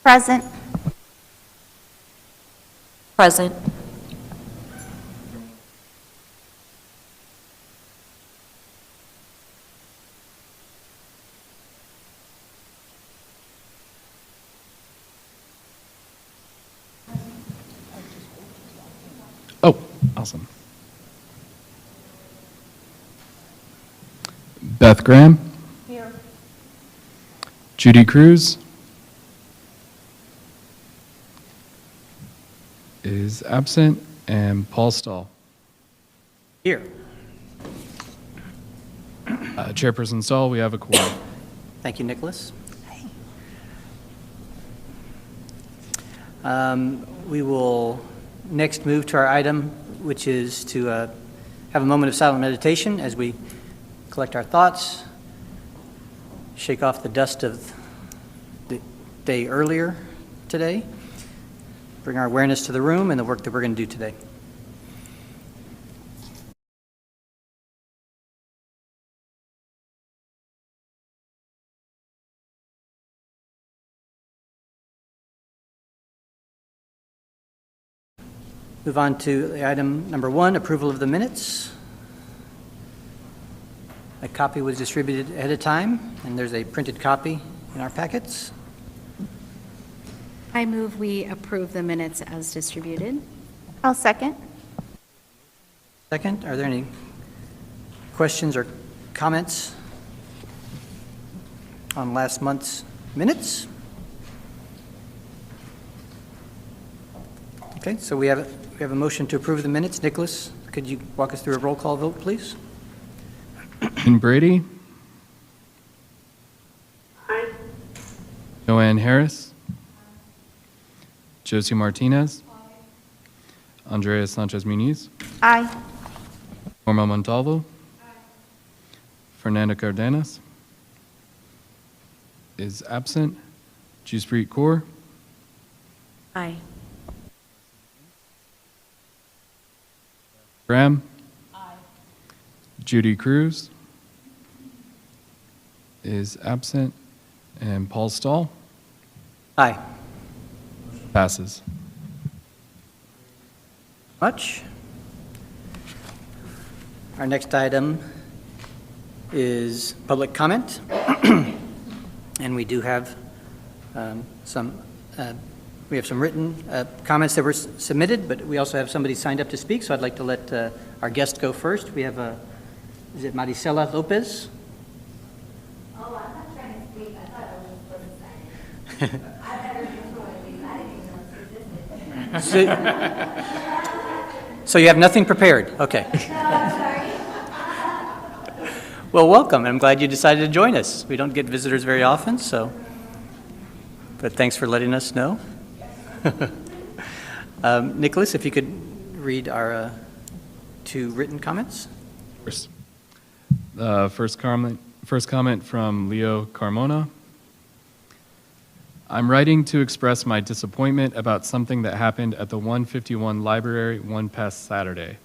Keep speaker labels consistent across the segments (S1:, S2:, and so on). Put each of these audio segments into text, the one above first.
S1: Present.
S2: Present.
S3: Oh, awesome. Beth Graham.
S1: Here.
S3: Judy Cruz is absent, and Paul Stahl.
S4: Here.
S3: Chairperson Stahl, we have a quorum.
S4: Thank you, Nicholas. We will next move to our item, which is to have a moment of silent meditation as we collect our thoughts, shake off the dust of the day earlier today, bring our awareness to the room and the work that we're going to do today. Move on to item number 1, approval of the minutes. A copy was distributed ahead of time, and there's a printed copy in our packets.
S5: I move we approve the minutes as distributed.
S1: I'll second.
S4: Second, are there any questions or comments on last month's minutes? Okay, so we have a motion to approve the minutes. Nicholas, could you walk us through a roll call vote, please?
S3: Ian Brady.
S6: Aye.
S3: Joanne Harris. Josie Martinez. Andrea Sanchez Muniz.
S1: Aye.
S3: Norma Montalvo. Fernanda Cardenas is absent. Juspreet Kaur.
S2: Aye.
S3: Graham. Judy Cruz is absent. And Paul Stahl
S4: Aye.
S3: passes.
S4: Much. Our next item is public comment. And we do have some written comments that were submitted, but we also have somebody signed up to speak, so I'd like to let our guest go first. We have, is it Maricela Lopez?
S7: Oh, I'm not trying to speak. I thought I was supposed to sign it. I better do it. I didn't even know it existed.
S4: So you have nothing prepared? Okay.
S7: No, I'm sorry.
S4: Well, welcome. I'm glad you decided to join us. We don't get visitors very often, so, but thanks for letting us know. Nicholas, if you could read our 2 written comments.
S3: First, first comment from Leo Carmona. I'm writing to express my disappointment about something that happened at the 151 library one past Saturday.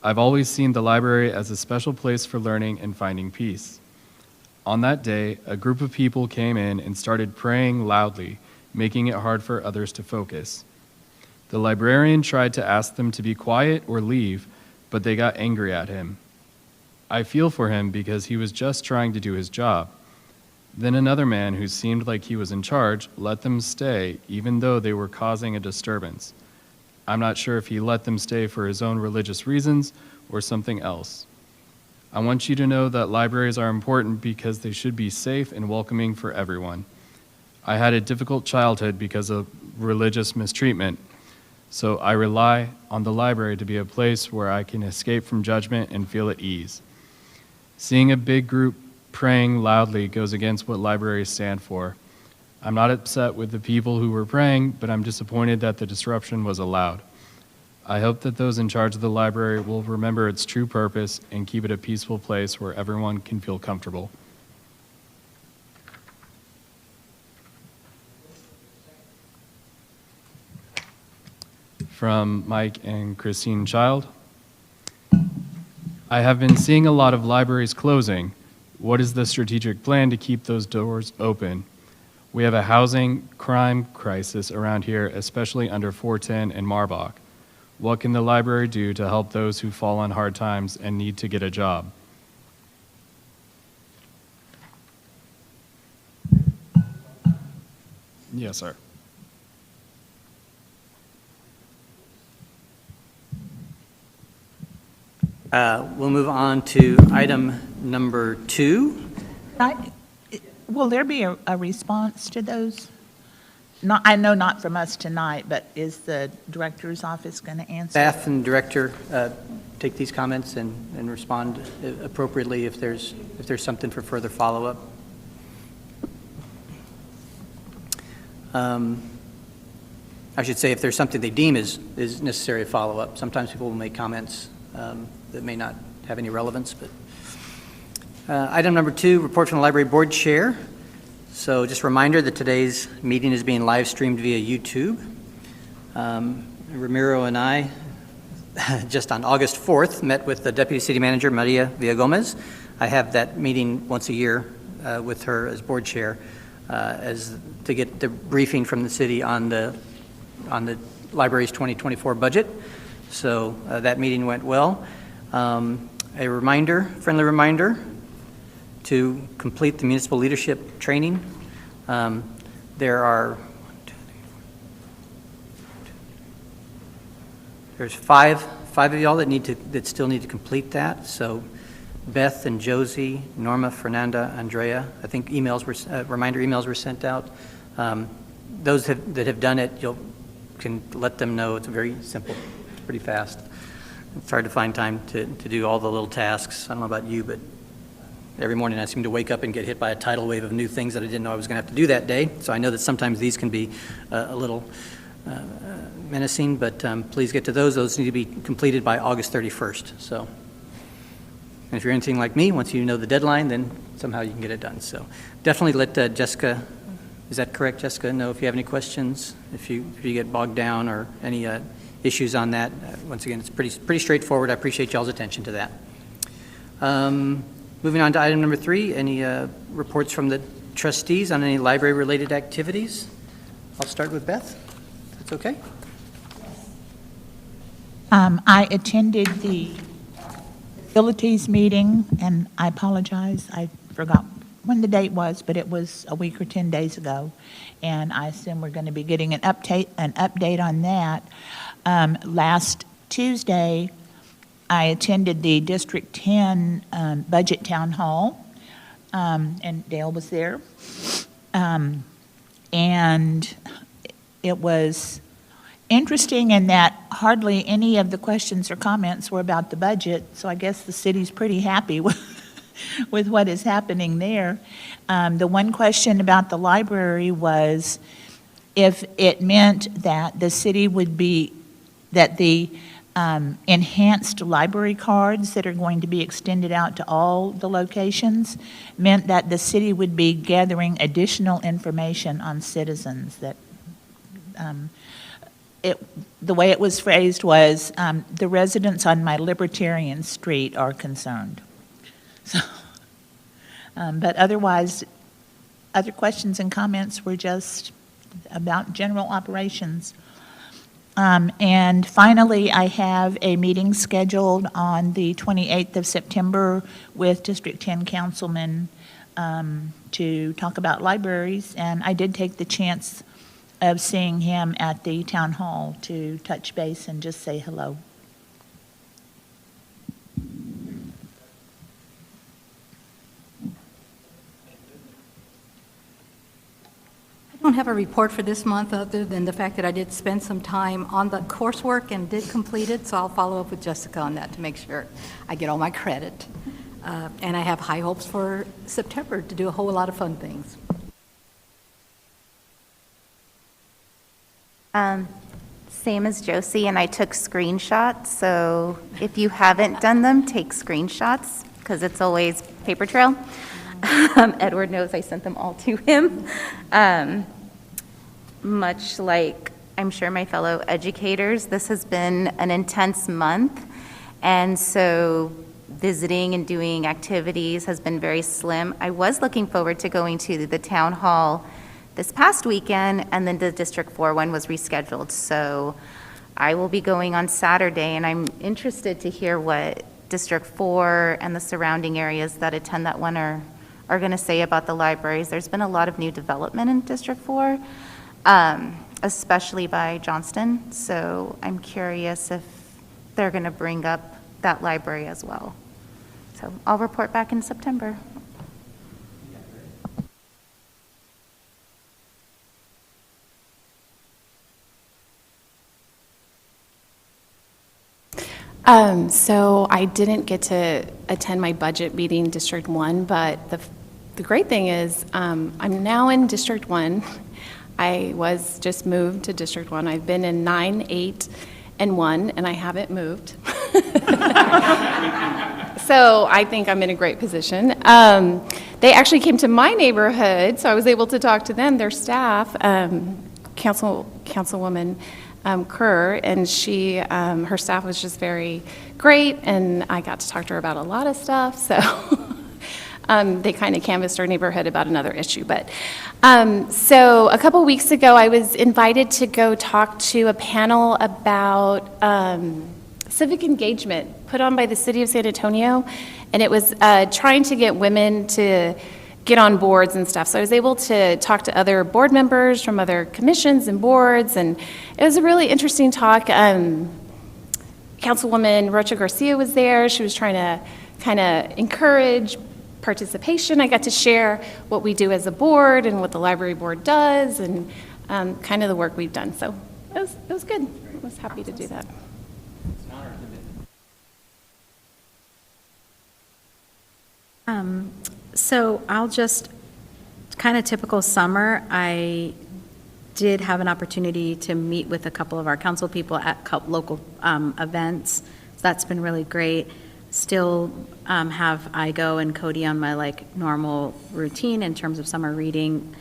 S3: I've always seen the library as a special place for learning and finding peace. On that day, a group of people came in and started praying loudly, making it hard for others to focus. The librarian tried to ask them to be quiet or leave, but they got angry at him. I feel for him because he was just trying to do his job. Then another man who seemed like he was in charge let them stay even though they were causing a disturbance. I'm not sure if he let them stay for his own religious reasons or something else. I want you to know that libraries are important because they should be safe and welcoming for everyone. I had a difficult childhood because of religious mistreatment, so I rely on the library to be a place where I can escape from judgment and feel at ease. Seeing a big group praying loudly goes against what libraries stand for. I'm not upset with the people who were praying, but I'm disappointed that the disruption was allowed. I hope that those in charge of the library will remember its true purpose and keep it a peaceful place where everyone can feel comfortable. From Mike and Christine Child. I have been seeing a lot of libraries closing. What is the strategic plan to keep those doors open? We have a housing crime crisis around here, especially under 410 and Marbach. What can the library do to help those who fall on hard times and need to get a job? Yes, sir.
S4: We'll move on to item number 2.
S1: Will there be a response to those? Not, I know not from us tonight, but is the director's office going to answer?
S4: Staff and director take these comments and respond appropriately if there's something for further follow-up. I should say if there's something they deem is necessary to follow up. Sometimes people will make comments that may not have any relevance, but item number 2, report from the library board chair. So just a reminder that today's meeting is being live streamed via YouTube. Ramiro and I, just on August 4th, met with the Deputy City Manager, Maria Villagomez. I have that meeting once a year with her as board chair as to get the briefing from the city on the library's 2024 budget. So that meeting went well. A reminder, friendly reminder, to complete the municipal leadership training. There's 5 of y'all that still need to complete that. So Beth and Josie, Norma, Fernanda, Andrea, I think reminder emails were sent out. Those that have done it, you can let them know. It's very simple. It's pretty fast. It's hard to find time to do all the little tasks. I don't know about you, but every morning I seem to wake up and get hit by a tidal wave of new things that I didn't know I was going to have to do that day. So I know that sometimes these can be a little menacing, but please get to those. Those need to be completed by August 31st. So, and if you're anything like me, once you know the deadline, then somehow you can get it done. So definitely let Jessica, is that correct, Jessica, know if you have any questions, if you get bogged down or any issues on that. Once again, it's pretty straightforward. I appreciate y'all's attention to that. Moving on to item number 3, any reports from the trustees on any library-related activities? I'll start with Beth. That's okay.
S1: I attended the facilities meeting, and I apologize, I forgot when the date was, but it was a week or 10 days ago, and I assume we're going to be getting an update on that. Last Tuesday, I attended the District 10 Budget Town Hall, and Dale was there. And it was interesting in that hardly any of the questions or comments were about the budget, so I guess the city's pretty happy with what is happening there. The one question about the library was if it meant that the city would be, that the enhanced library cards that are going to be extended out to all the locations meant that the city would be gathering additional information on citizens. That the way it was phrased was, the residents on my Libertarian Street are concerned. So, but otherwise, other questions and comments were just about general operations. And finally, I have a meeting scheduled on the 28th of September with District 10 councilmen to talk about libraries. And I did take the chance of seeing him at the town hall to touch base and just say hello.
S6: I don't have a report for this month other than the fact that I did spend some time on the coursework and did complete it, so I'll follow up with Jessica on that to make sure I get all my credit. And I have high hopes for September to do a whole lot of fun things.
S8: Same as Josie, and I took screenshots, so if you haven't done them, take screenshots, because it's always paper trail. Edward knows I sent them all to him. Much like I'm sure my fellow educators, this has been an intense month, and so visiting and doing activities has been very slim. I was looking forward to going to the town hall this past weekend, and then the District 4 one was rescheduled. So I will be going on Saturday, and I'm interested to hear what District 4 and the surrounding areas that attend that one are going to say about the libraries. There's been a lot of new development in District 4, especially by Johnston. So I'm curious if they're going to bring up that library as well. So I'll report back in September.
S9: So I didn't get to attend my budget meeting, District 1, but the great thing is I'm now in District 1. I was just moved to District 1. I've been in 9, 8, and 1, and I haven't moved. So I think I'm in a great position. They actually came to my neighborhood, so I was able to talk to them, their staff, Councilwoman Kerr, and her staff was just very great, and I got to talk to her about a lot of stuff, so they kind of canvassed our neighborhood about another issue. But so a couple weeks ago, I was invited to go talk to a panel about civic engagement put on by the city of San Antonio, and it was trying to get women to get on boards and stuff. So I was able to talk to other board members from other commissions and boards, and it was a really interesting talk. Councilwoman Rocha Garcia was there. She was trying to kind of encourage participation. I got to share what we do as a board and what the library board does, and kind of the work we've done. So it was good. I was happy to do that.
S5: So I'll just, kind of typical summer, I did have an opportunity to meet with a couple of our council people at local events. So that's been really great. Still have Igo and Cody on my normal routine in terms of summer reading.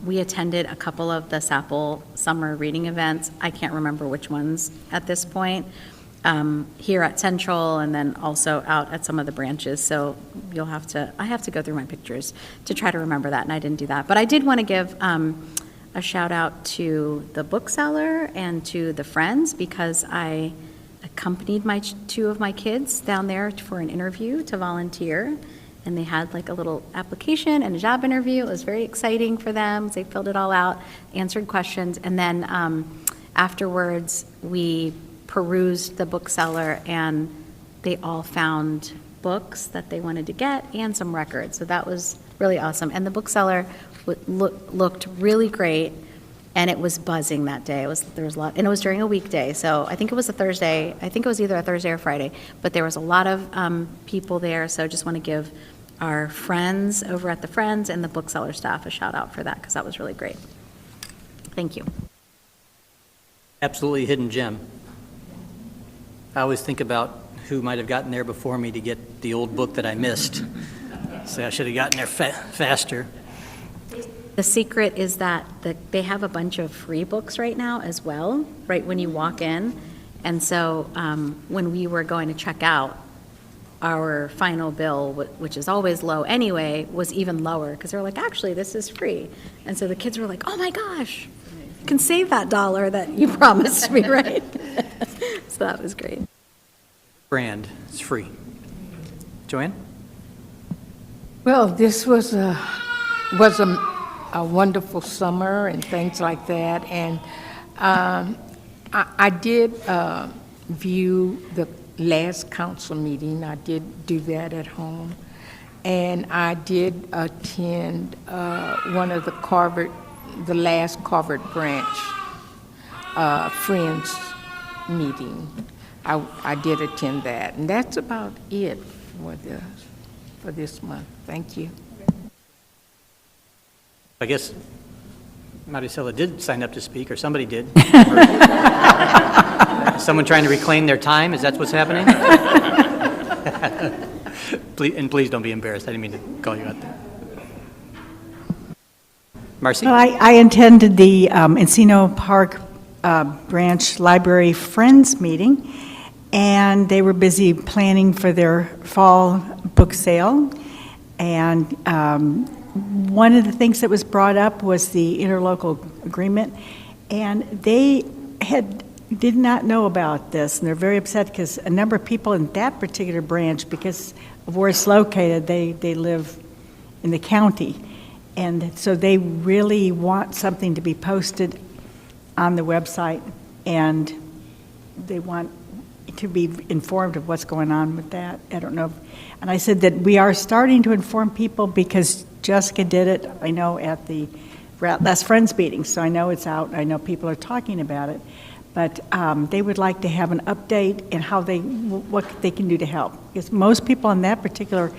S5: We attended a couple of the SAPL summer reading events. I can't remember which ones at this point. Here at Central, and then also out at some of the branches. So I have to go through my pictures to try to remember that, and I didn't do that. But I did want to give a shout out to the bookseller and to the Friends, because I accompanied two of my kids down there for an interview to volunteer, and they had a little application and a job interview. It was very exciting for them. They filled it all out, answered questions, and then afterwards we perused the bookseller, and they all found books that they wanted to get and some records. So that was really awesome. And the bookseller looked really great, and it was buzzing that day. There was a lot, and it was during a weekday. So I think it was a Thursday. I think it was either a Thursday or Friday, but there was a lot of people there. So I just want to give our friends over at the Friends and the bookseller staff a shout out for that, because that was really great. Thank you.
S4: Absolutely hidden gem. I always think about who might have gotten there before me to get the old book that I missed. So I should have gotten there faster.
S5: The secret is that they have a bunch of free books right now as well, right when you walk in. And so when we were going to check out, our final bill, which is always low anyway, was even lower, because they were like, actually, this is free. And so the kids were like, oh my gosh, you can save that $1 that you promised me, right? So that was great.
S4: Brand, it's free. Joanne?
S10: Well, this was a wonderful summer and things like that, and I did view the last council meeting. I did do that at home, and I did attend one of the last Carver Branch Friends meeting. I did attend that, and that's about it for this month. Thank you.
S4: I guess Maricela did sign up to speak, or somebody did. Someone trying to reclaim their time? Is that what's happening? Please don't be embarrassed. I didn't mean to call you out there. Marcy?
S11: Well, I attended the Encino Park Branch Library Friends meeting, and they were busy planning for their fall book sale, and one of the things that was brought up was the interlocal agreement, and they did not know about this, and they're very upset because a number of people in that particular branch, because of where it's located, they live in the county. And so they really want something to be posted on the website, and they want to be informed of what's going on with that. I don't know. And I said that we are starting to inform people because Jessica did it, I know, at the last Friends meeting, so I know it's out. I know people are talking about it. But they would like to have an update and what they can do to help. Because most people on that particular,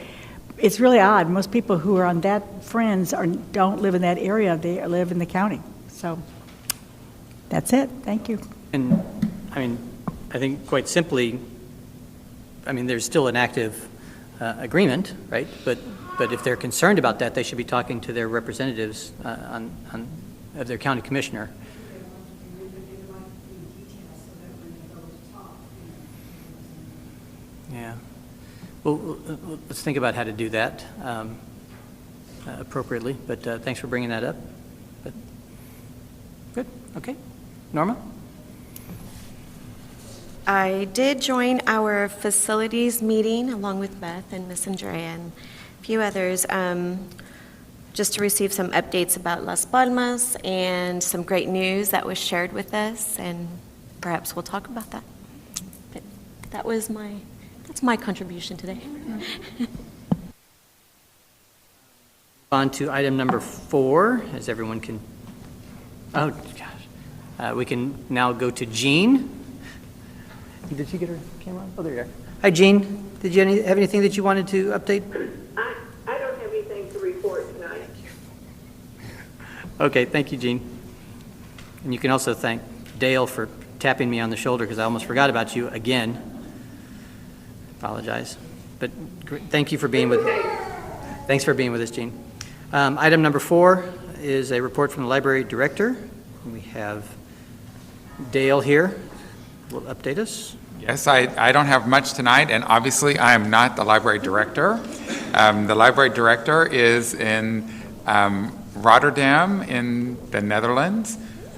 S11: it's really odd, most people who are on that Friends don't live in that area, they live in the county. So that's it, thank you.
S4: And, I mean, I think quite simply, I mean, there's still an active agreement, right? But if they're concerned about that, they should be talking to their representatives of their county commissioner. Yeah. Well, let's think about how to do that appropriately, but thanks for bringing that up. But good, okay. Norma?
S12: I did join our facilities meeting along with Beth and Miss Andrea and a few others, just to receive some updates about Las Palmas and some great news that was shared with us, and perhaps we'll talk about that. But that's my contribution today.
S4: On to item number 4, as everyone can, oh gosh. We can now go to Jean. Did you get her camera on? Oh, there you are. Hi, Jean. Did you have anything that you wanted to update?
S13: I don't have anything to report tonight.
S4: Okay, thank you, Jean. And you can also thank Dale for tapping me on the shoulder because I almost forgot about you again. Apologize. But thank you for being with Thanks for being with us, Jean. Item number 4 is a report from the library director. We have Dale here. Will update us.
S14: Yes, I don't have much tonight, and obviously I am not the library director. The library director is in Rotterdam in the Netherlands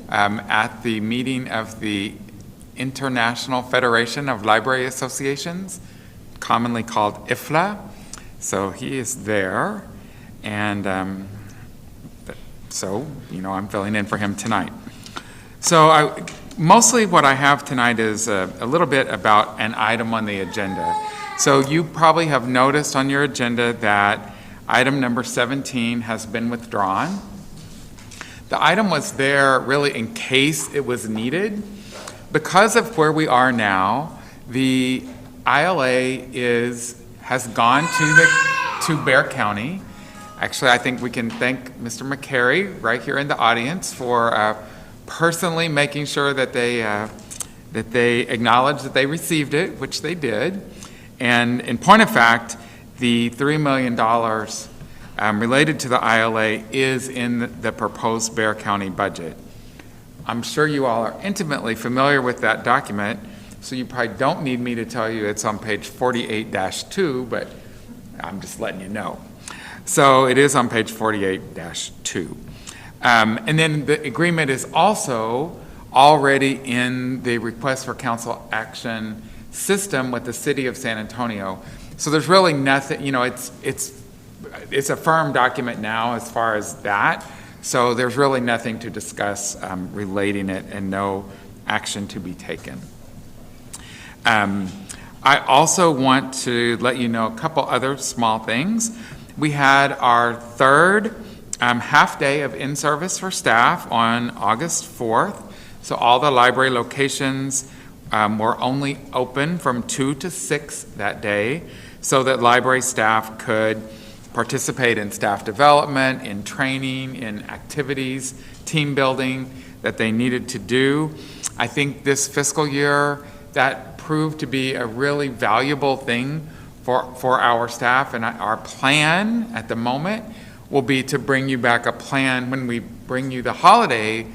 S14: at the meeting of the International Federation of Library Associations, commonly called IFLA. So he is there, and so, I'm filling in for him tonight. So mostly what I have tonight is a little bit about an item on the agenda. So you probably have noticed on your agenda that item number 17 has been withdrawn. The item was there really in case it was needed. Because of where we are now, the ILA has gone to Bexar County. Actually, I think we can thank Mr. McCary right here in the audience for personally making sure that they acknowledged that they received it, which they did. And in point of fact, the $3 million related to the ILA is in the proposed Bexar County budget. I'm sure you all are intimately familiar with that document, so you probably don't need me to tell you it's on page 48-2, but I'm just letting you know. So it is on page 48-2. And then the agreement is also already in the request for council action system with the city of San Antonio. So there's really nothing, it's a firm document now as far as that. So there's really nothing to discuss relating it and no action to be taken. I also want to let you know a couple other small things. We had our third half day of in-service for staff on August 4th. So all the library locations were only open from 2 to 6 that day so that library staff could participate in staff development, in training, in activities, team building that they needed to do. I think this fiscal year that proved to be a really valuable thing for our staff, and our plan at the moment will be to bring you back a plan when we bring you the holiday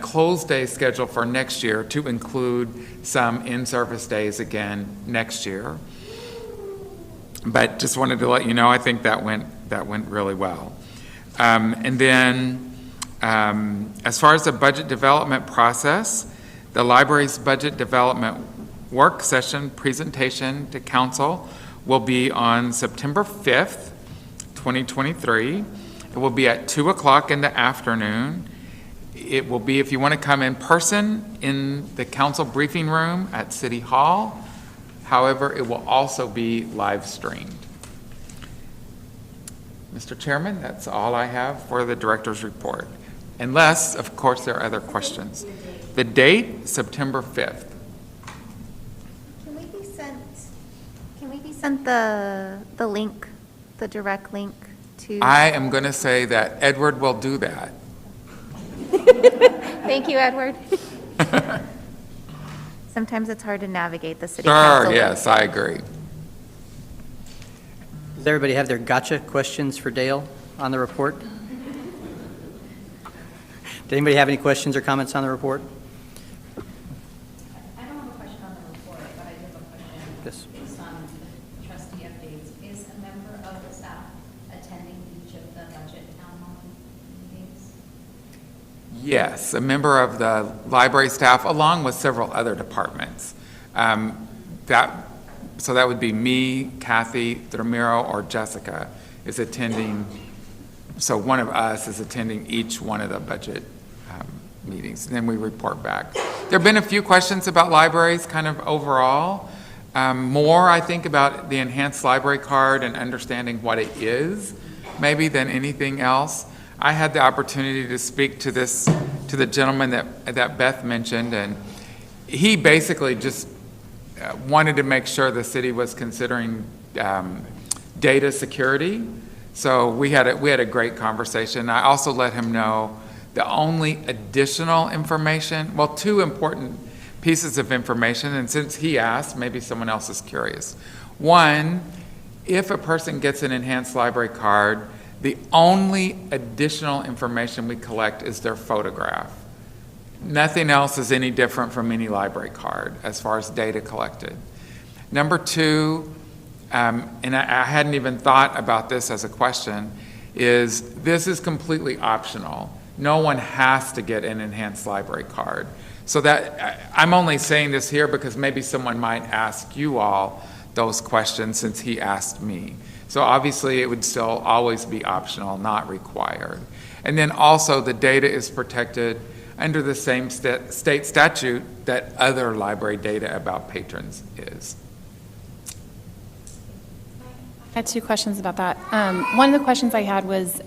S14: close day schedule for next year to include some in-service days again next year. But just wanted to let you know, I think that went really well. And then, as far as the budget development process, the library's budget development work session presentation to council will be on September 5th, 2023. It will be at 2 o'clock in the afternoon. It will be, if you want to come in person, in the council briefing room at City Hall. However, it will also be live streamed. Mr. Chairman, that's all I have for the director's report. Unless, of course, there are other questions. The date, September 5th.
S8: Can we be sent the link, the direct link to?
S14: I am going to say that Edward will do that.
S8: Thank you, Edward. Sometimes it's hard to navigate the city
S14: Sure,
S8: council.
S14: yes, I agree.
S4: Does everybody have their gotcha questions for Dale on the report? Did anybody have any questions or comments on the report?
S5: I don't have a question on the report, but I do have a question.
S4: Yes.
S5: Based on the trustee updates. Is a member of the staff attending each of the budget town hall meetings?
S14: Yes, a member of the library staff, along with several other departments. So that would be me, Kathy, Ramiro, or Jessica is attending. So one of us is attending each one of the budget meetings, and then we report back. There have been a few questions about libraries, kind of overall. More, I think, about the enhanced library card and understanding what it is, maybe, than anything else. I had the opportunity to speak to the gentleman that Beth mentioned, and he basically just wanted to make sure the city was considering data security. So we had a great conversation. I also let him know the only additional information, well, two important pieces of information, and since he asked, maybe someone else is curious. One, if a person gets an enhanced library card, the only additional information we collect is their photograph. Nothing else is any different from any library card as far as data collected. Number two, and I hadn't even thought about this as a question, is this is completely optional. No one has to get an enhanced library card. So that, I'm only saying this here because maybe someone might ask you all those questions since he asked me. So obviously it would still always be optional, not required. And then also the data is protected under the same state statute that other library data about patrons is.
S9: I had two questions about that. One of the questions I had was,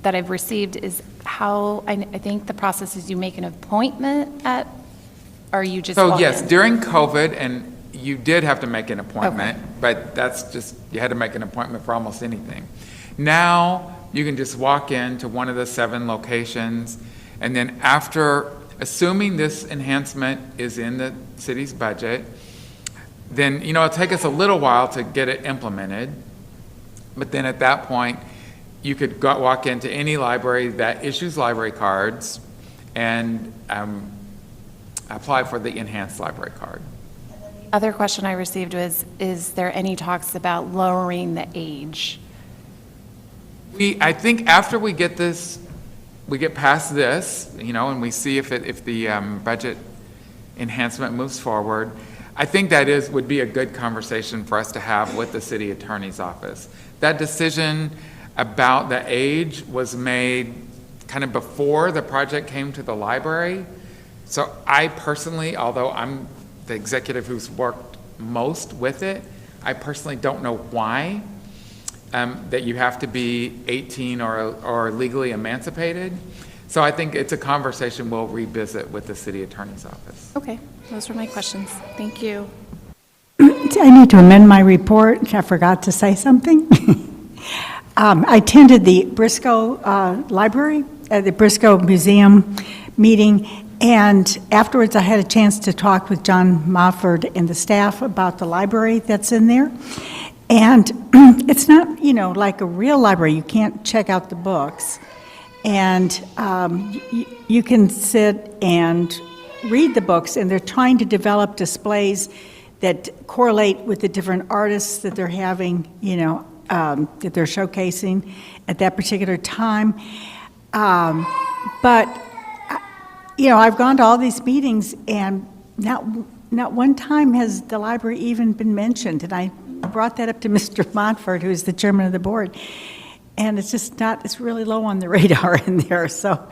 S9: that I've received is how, I think the process is you make an appointment at, or you just
S14: So
S9: walk
S14: yes,
S9: in?
S14: during COVID, and you did have to make an appointment, but that's just, you had to make an appointment for almost anything. Now, you can just walk into one of the 7 locations, and then after, assuming this enhancement is in the city's budget, then, it'll take us a little while to get it implemented, but then at that point, you could walk into any library that issues library cards and apply for the enhanced library card.
S9: Other question I received was, is there any talks about lowering the age?
S14: I think after we get past this, and we see if the budget enhancement moves forward, I think that would be a good conversation for us to have with the city attorney's office. That decision about the age was made kind of before the project came to the library. So I personally, although I'm the executive who's worked most with it, I personally don't know why that you have to be 18 or legally emancipated. So I think it's a conversation we'll revisit with the city attorney's office.
S9: Okay, those were my questions. Thank you.
S11: I need to amend my report. I forgot to say something. I attended the Briscoe Library, the Briscoe Museum meeting, and afterwards I had a chance to talk with John Mofford and the staff about the library that's in there. And it's not, like a real library. You can't check out the books. And you can sit and read the books, and they're trying to develop displays that correlate with the different artists that they're having, that they're showcasing at that particular time. But, I've gone to all these meetings, and not one time has the library even been mentioned. And I brought that up to Mr. Montfort, who is the chairman of the board. And it's just not, it's really low on the radar in there. So,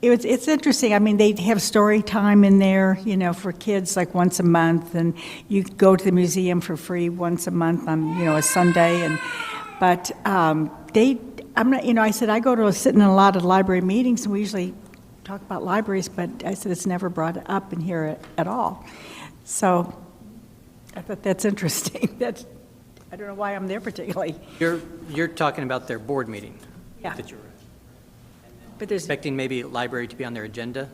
S11: it's interesting. I mean, they have story time in there, for kids, like once a month. And you go to the museum for free once a month on, a Sunday. But I'm not, I said, I go to sit in a lot of library meetings, and we usually talk about libraries, but I said it's never brought up in here at all. So I thought that's interesting. I don't know why I'm there particularly.
S4: You're talking about their board meeting?
S11: Yeah.
S4: That you're
S11: But there's,
S4: expecting maybe library to be on their agenda?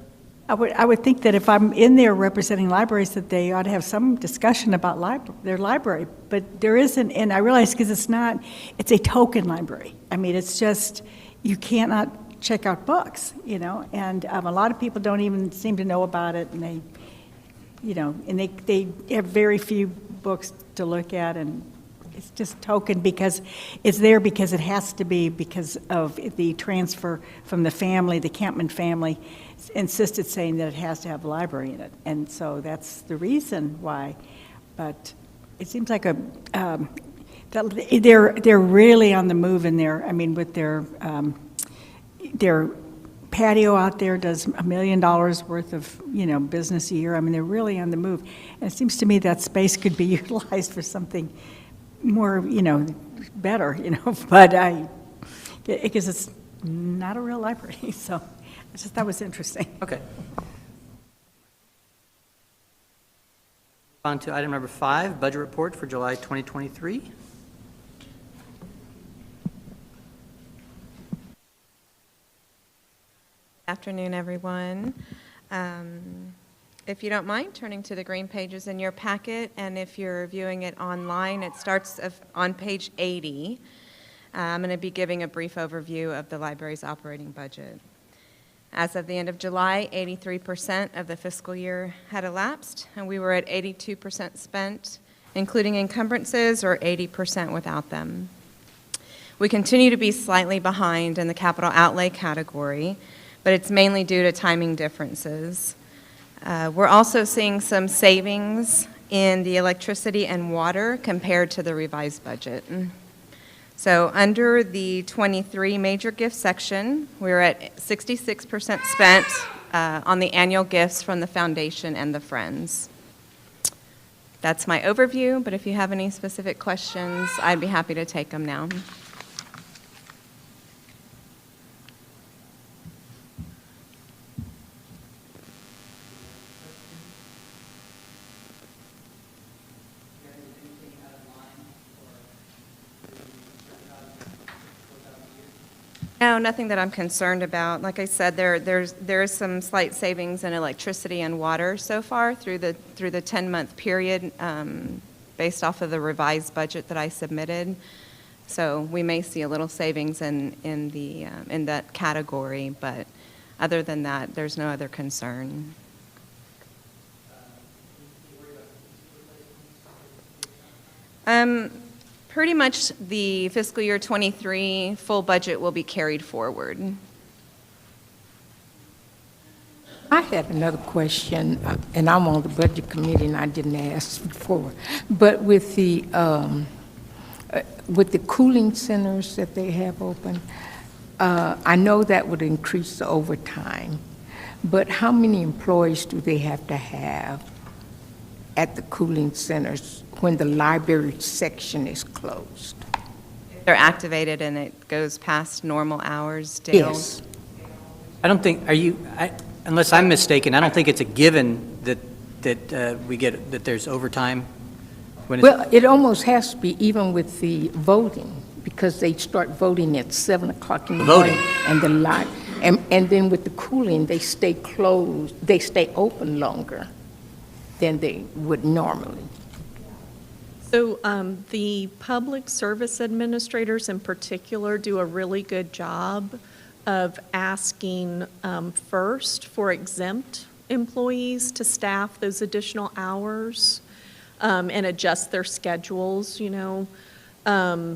S11: I would think that if I'm in there representing libraries, that they ought to have some discussion about their library. But there isn't, and I realize because it's a token library. I mean, it's just, you cannot check out books, and a lot of people don't even seem to know about it, and they have very few books to look at, and it's just token because it's there because it has to be because of the transfer from the family, the Campman family insisted saying that it has to have a library in it. And so that's the reason why. But it seems like they're really on the move in there. I mean, with their patio out there does $1 million worth of, business a year. I mean, they're really on the move. And it seems to me that space could be utilized for something more, better, but because it's not a real library, so I just thought that was interesting.
S4: Okay. On to item number 5, budget report for July 2023.
S15: Afternoon, everyone. If you don't mind, turning to the green pages in your packet, and if you're viewing it online, it starts on page 80. I'm going to be giving a brief overview of the library's operating budget. As of the end of July, 83% of the fiscal year had elapsed, and we were at 82% spent, including encumbrances, or 80% without them. We continue to be slightly behind in the capital outlay category, but it's mainly due to timing differences. We're also seeing some savings in the electricity and water compared to the revised budget. So under the 23 major gift section, we're at 66% spent on the annual gifts from the foundation and the Friends. That's my overview, but if you have any specific questions, I'd be happy to take them now. No, nothing that I'm concerned about. Like I said, there is some slight savings in electricity and water so far through the 10-month period, based off of the revised budget that I submitted. So we may see a little savings in that category, but other than that, there's no other concern. Pretty much the fiscal year 23 full budget will be carried forward.
S10: I had another question, and I'm on the budget committee, and I didn't ask before. But with the cooling centers that they have open, I know that would increase the overtime. But how many employees do they have to have at the cooling centers when the library section is closed?
S15: They're activated and it goes past normal hours, Dale?
S10: Yes.
S4: I don't think, unless I'm mistaken, I don't think it's a given that we get, that there's overtime.
S10: Well, it almost has to be even with the voting, because they start voting at 7 o'clock in the morning. And and then with the cooling, they stay closed, they stay open longer than they would normally.
S16: So the public service administrators in particular do a really good job of asking first for exempt employees to staff those additional hours. and adjust their schedules, you know.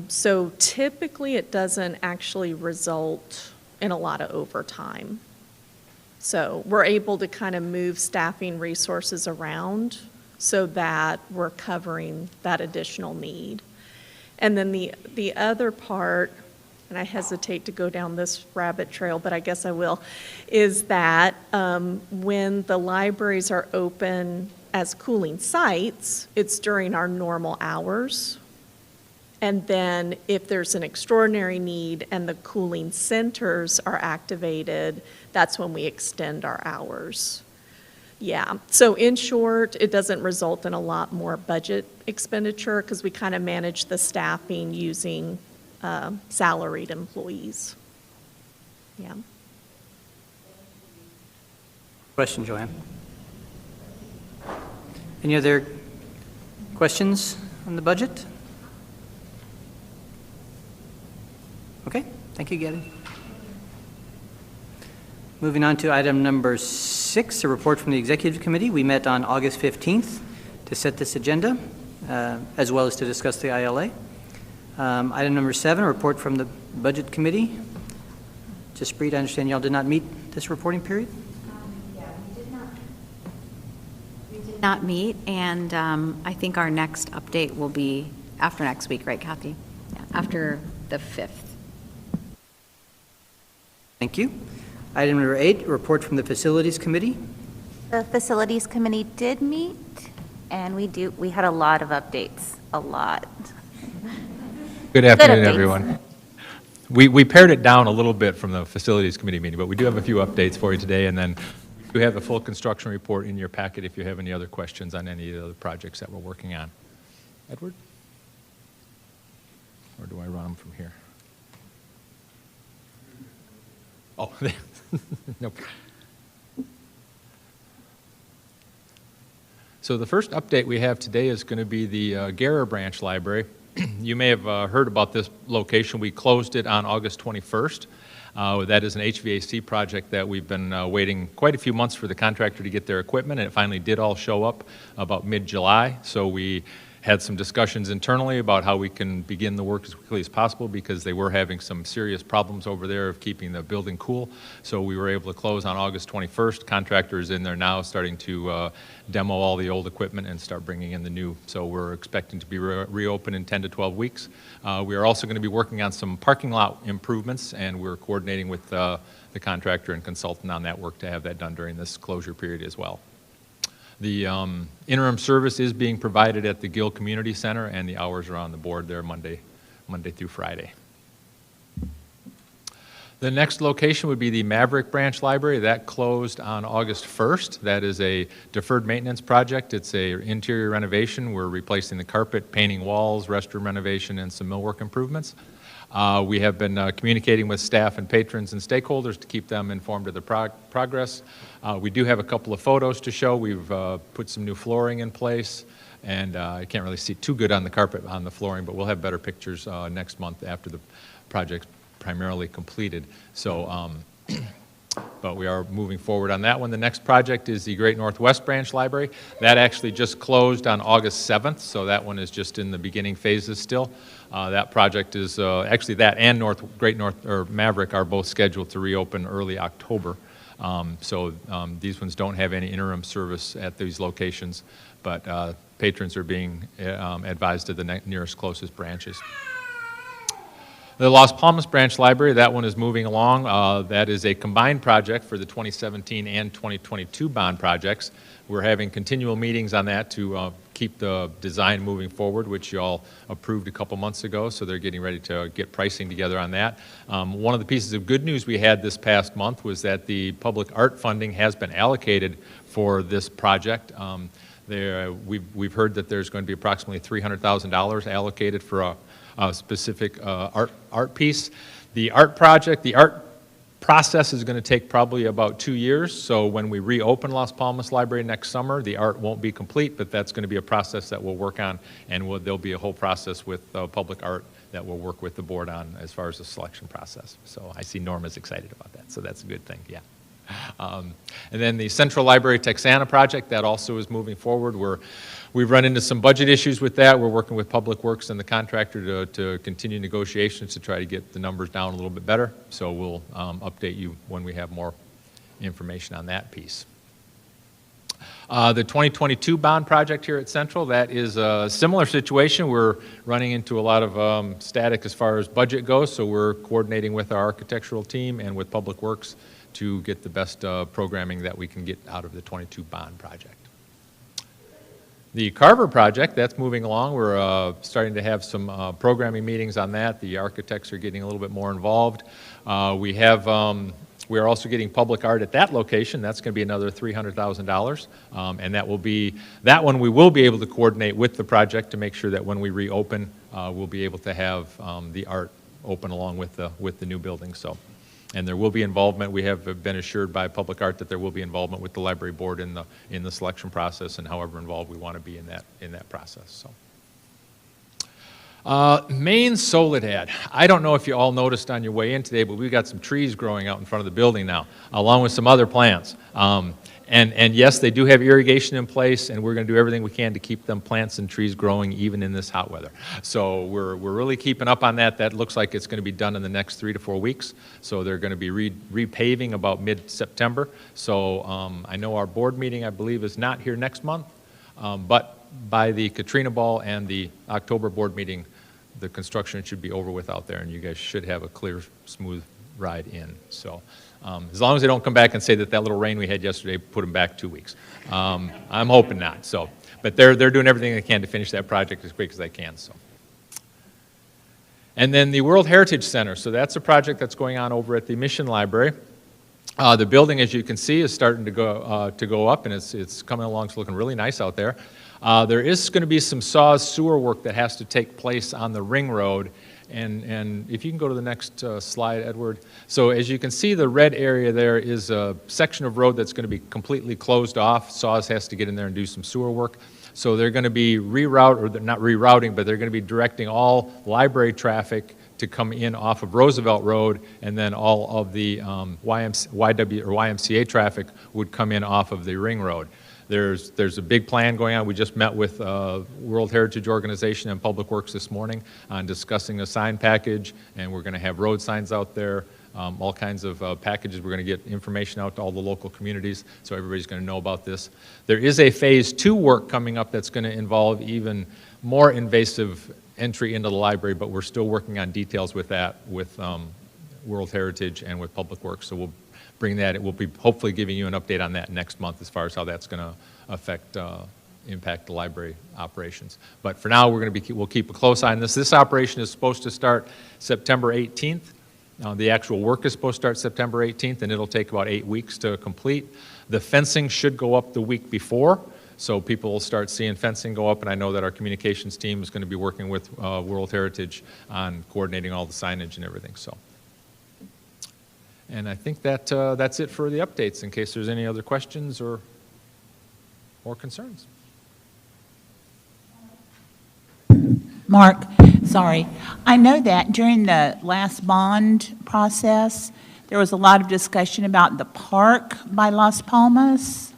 S16: So typically, it doesn't actually result in a lot of overtime. So we're able to kind of move staffing resources around so that we're covering that additional need. And then the other part, and I hesitate to go down this rabbit trail, but I guess I will, is that when the libraries are open as cooling sites, it's during our normal hours. And then if there's an extraordinary need and the cooling centers are activated, that's when we extend our hours. Yeah, so in short, it doesn't result in a lot more budget expenditure because we kind of manage the staffing using salaried employees. Yeah.
S4: Question, Joanne? Any other questions on the budget? Okay, thank you, Gabby. Moving on to item number 6, a report from the Executive Committee. We met on August 15th to set this agenda, as well as to discuss the ILA. Item number 7, a report from the Budget Committee. Just Bree, I understand y'all did not meet this reporting period?
S5: Yeah, we did not. We did not meet, and I think our next update will be after next week, right, Kathy? Yeah, after the 5th.
S4: Thank you. Item number 8, a report from the Facilities Committee.
S8: The Facilities Committee did meet, and we had a lot of updates, a lot.
S17: Good afternoon,
S8: updates.
S17: everyone. We pared it down a little bit from the Facilities Committee meeting, but we do have a few updates for you today, and then we have the full construction report in your packet if you have any other questions on any of the other projects that we're working on. Edward? Or do I run them from here? Oh, nope. So the first update we have today is going to be the Guerra Branch Library. You may have heard about this location. We closed it on August 21st. That is an HVAC project that we've been waiting quite a few months for the contractor to get their equipment, and it finally did all show up about mid-July. So we had some discussions internally about how we can begin the work as quickly as possible because they were having some serious problems over there of keeping the building cool. So we were able to close on August 21st. Contractor is in there now starting to demo all the old equipment and start bringing in the new. So we're expecting to be reopened in 10 to 12 weeks. We are also going to be working on some parking lot improvements, and we're coordinating with the contractor and consultant on that work to have that done during this closure period as well. The interim service is being provided at the Gill Community Center, and the hours are on the board there Monday through Friday. The next location would be the Maverick Branch Library. That closed on August 1st. That is a deferred maintenance project. It's an interior renovation. We're replacing the carpet, painting walls, restroom renovation, and some millwork improvements. We have been communicating with staff and patrons and stakeholders to keep them informed of the progress. We do have a couple of photos to show. We've put some new flooring in place, and I can't really see too good on the carpet on the flooring, but we'll have better pictures next month after the project's primarily completed. So, but we are moving forward on that one. The next project is the Great Northwest Branch Library. That actually just closed on August 7th, so that one is just in the beginning phases still. That project is, actually that and Maverick are both scheduled to reopen early October. These ones don't have any interim service at these locations, but patrons are being advised of the nearest closest branches. The Las Palmas Branch Library, that one is moving along. That is a combined project for the 2017 and 2022 bond projects. We're having continual meetings on that to keep the design moving forward, which you all approved a couple months ago, so they're getting ready to get pricing together on that. One of the pieces of good news we had this past month was that the public art funding has been allocated for this project. We've heard that there's going to be approximately $300,000 allocated for a specific art piece. The art process is going to take probably about 2 years, so when we reopen Las Palmas Library next summer, the art won't be complete, but that's going to be a process that we'll work on, and there'll be a whole process with public art that we'll work with the board on as far as the selection process. So I see Norma's excited about that, so that's a good thing, yeah. And then the Central Library Texana project, that also is moving forward. We've run into some budget issues with that. We're working with Public Works and the contractor to continue negotiations to try to get the numbers down a little bit better. So we'll update you when we have more information on that piece. The 2022 bond project here at Central, that is a similar situation. We're running into a lot of static as far as budget goes, so we're coordinating with our architectural team and with Public Works to get the best programming that we can get out of the 22 bond project. The Carver project, that's moving along. We're starting to have some programming meetings on that. The architects are getting a little bit more involved. We are also getting public art at that location. That's going to be another $300,000, and that one we will be able to coordinate with the project to make sure that when we reopen, we'll be able to have the art open along with the new building. So, and there will be involvement. We have been assured by Public Art that there will be involvement with the library board in the selection process, and however involved we want to be in that process. So. Main Soledad. I don't know if you all noticed on your way in today, but we've got some trees growing out in front of the building now, along with some other plants. And yes, they do have irrigation in place, and we're going to do everything we can to keep them plants and trees growing even in this hot weather. So we're really keeping up on that. That looks like it's going to be done in the next 3 to 4 weeks. So they're going to be repaving about mid-September. So I know our board meeting, I believe, is not here next month, but by the Katrina Ball and the October board meeting, the construction should be over with out there, and you guys should have a clear, smooth ride in. So as long as they don't come back and say that little rain we had yesterday put them back 2 weeks. I'm hoping not. So, but they're doing everything they can to finish that project as quick as they can. So. And then the World Heritage Center. So that's a project that's going on over at the Mission Library. The building, as you can see, is starting to go up, and it's coming along. It's looking really nice out there. There is going to be some SAWS sewer work that has to take place on the ring road. And if you can go to the next slide, Edward. So as you can see, the red area there is a section of road that's going to be completely closed off. SAWS has to get in there and do some sewer work. So they're going to be not rerouting, but they're going to be directing all library traffic to come in off of Roosevelt Road, and then all of the YMCA traffic would come in off of the ring road. There's a big plan going on. We just met with World Heritage Organization and Public Works this morning on discussing a sign package, and we're going to have road signs out there, all kinds of packages. We're going to get information out to all the local communities, so everybody's going to know about this. There is a phase 2 work coming up that's going to involve even more invasive entry into the library, but we're still working on details with that with World Heritage and with Public Works, so we'll bring that. We'll be hopefully giving you an update on that next month as far as how that's going to impact the library operations. But for now, we'll keep a close eye on this. This operation is supposed to start September 18th. The actual work is supposed to start September 18th, and it'll take about 8 weeks to complete. The fencing should go up the week before, so people will start seeing fencing go up, and I know that our communications team is going to be working with World Heritage on coordinating all the signage and everything. So. And I think that's it for the updates, in case there's any other questions or concerns.
S1: Mark, sorry. I know that during the last bond process, there was a lot of discussion about the park by Las Palmas,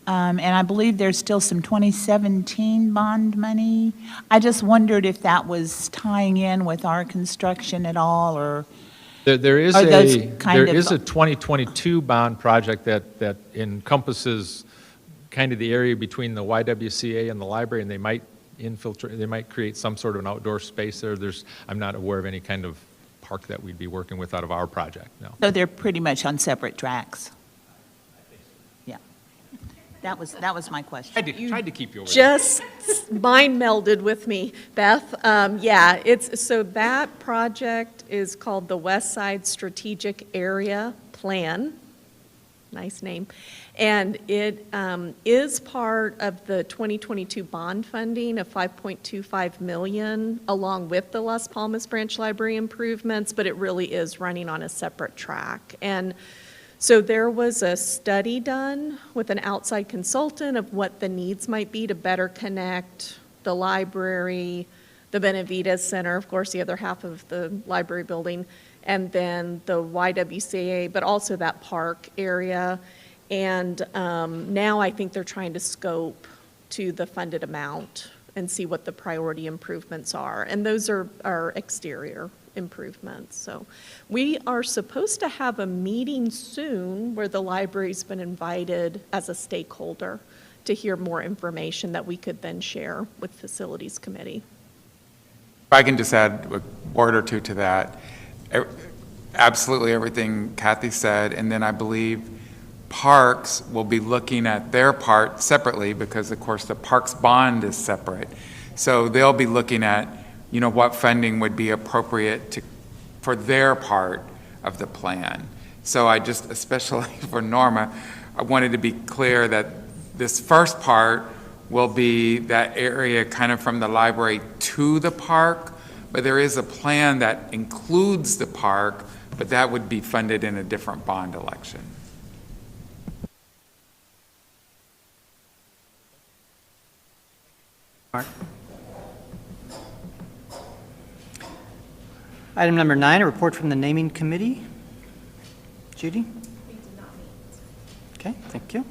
S1: and I believe there's still some 2017 bond money. I just wondered if that was tying in with our construction at all, or...
S17: There is a 2022 bond project that encompasses kind of the area between the YWCA and the library, and they might create some sort of an outdoor space there. I'm not aware of any kind of park that we'd be working with out of our project, no.
S1: So they're pretty much on separate tracks? Yeah. That was my question.
S17: I tried to keep you aware.
S16: Just mind melded with me, Beth. Yeah, so that project is called the West Side Strategic Area Plan. Nice name. And it is part of the 2022 bond funding of $5.25 million, along with the Las Palmas Branch Library improvements, but it really is running on a separate track. And so there was a study done with an outside consultant of what the needs might be to better connect the library, the Benavides Center, of course, the other half of the library building, and then the YWCA, but also that park area. And now I think they're trying to scope to the funded amount and see what the priority improvements are. And those are exterior improvements. So we are supposed to have a meeting soon where the library's been invited as a stakeholder to hear more information that we could then share with Facilities Committee.
S14: If I can just add a word or two to that. Absolutely everything Kathy said, and then I believe Parks will be looking at their part separately because, of course, the Parks bond is separate. So they'll be looking at, what funding would be appropriate for their part of the plan. So I just, especially for Norma, I wanted to be clear that this first part will be that area kind of from the library to the park, but there is a plan that includes the park, but that would be funded in a different bond election.
S4: Mark. Item number 9, a report from the naming committee. Judy? We did not meet. Okay, thank you.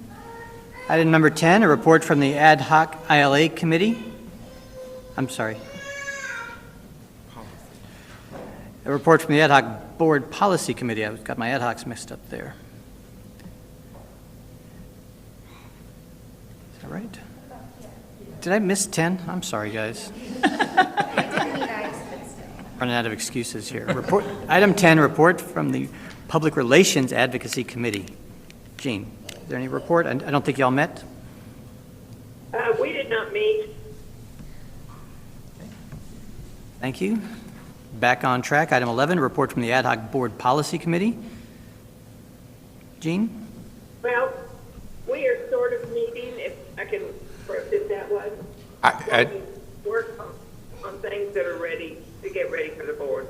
S4: Item number 10, a report from the ad hoc ILA committee. I'm sorry. A report from the ad hoc board policy committee. I've got my ad hocs mixed up there. Is that right? Did I miss 10? I'm sorry, guys. Running out of excuses here. Item 10, report from the Public Relations Advocacy Committee. Jean, is there any report? I don't think y'all met.
S13: We did not meet.
S4: Thank you. Back on track. Item 11, report from the Ad hoc Board Policy Committee. Jean?
S13: Well, we are sort of meeting, if I can phrase it that way.
S14: I
S13: Work on things that are ready to get ready for the board.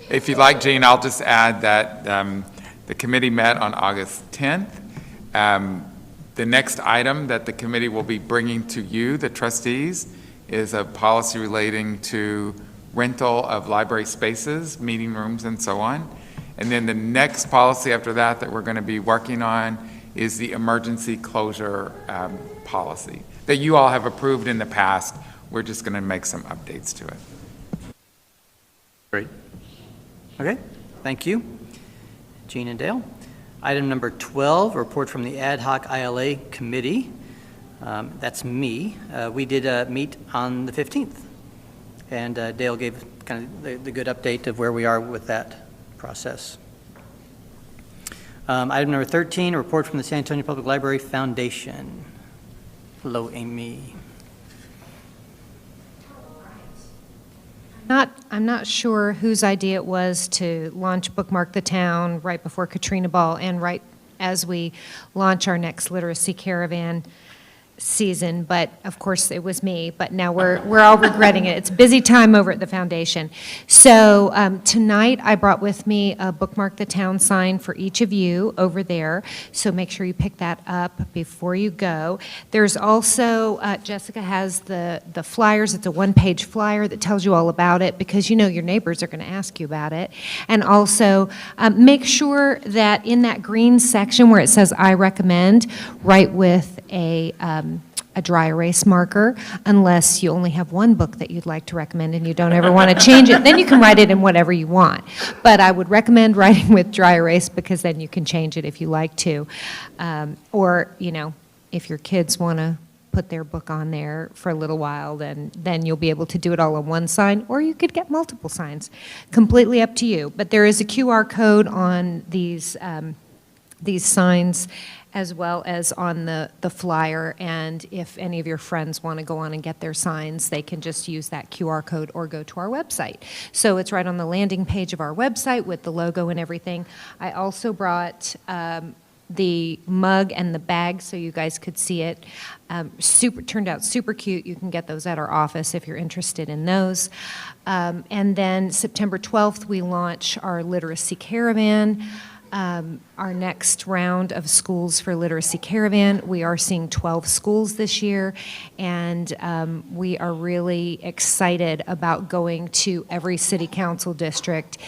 S14: If you'd like, Jean, I'll just add that the committee met on August 10th. The next item that the committee will be bringing to you, the trustees, is a policy relating to rental of library spaces, meeting rooms, and so on. And then the next policy after that we're going to be working on is the emergency closure policy that you all have approved in the past. We're just going to make some updates to it.
S4: Great. Okay, thank you, Jean and Dale. Item number 12, report from the Ad hoc ILA Committee. That's me. We did meet on the 15th, and Dale gave kind of the good update of where we are with that process. Item number 13, a report from the San Antonio Public Library Foundation. Hello, Amy.
S18: I'm not sure whose idea it was to launch Bookmark the Town right before Katrina Ball and right as we launch our next literacy caravan season, but of course it was me, but now we're all regretting it. It's a busy time over at the foundation. So tonight I brought with me a Bookmark the Town sign for each of you over there, so make sure you pick that up before you go. There's also, Jessica has the flyers. It's a one-page flyer that tells you all about it because you know your neighbors are going to ask you about it. And also make sure that in that green section where it says I recommend, write with a dry erase marker, unless you only have one book that you'd like to recommend and you don't ever want to change it. Then you can write it in whatever you want. But I would recommend writing with dry erase because then you can change it if you like to. Or, you know, if your kids want to put their book on there for a little while, then you'll be able to do it all on one sign, or you could get multiple signs. Completely up to you. But there is a QR code on these signs, as well as on the flyer, and if any of your friends want to go on and get their signs, they can just use that QR code or go to our website. So it's right on the landing page of our website with the logo and everything. I also brought the mug and the bag so you guys could see it. Turned out super cute. You can get those at our office if you're interested in those. And then September 12th, we launch our literacy caravan. our next round of Schools for Literacy Caravan. We are seeing 12 schools this year, and we are really excited about going to every city council district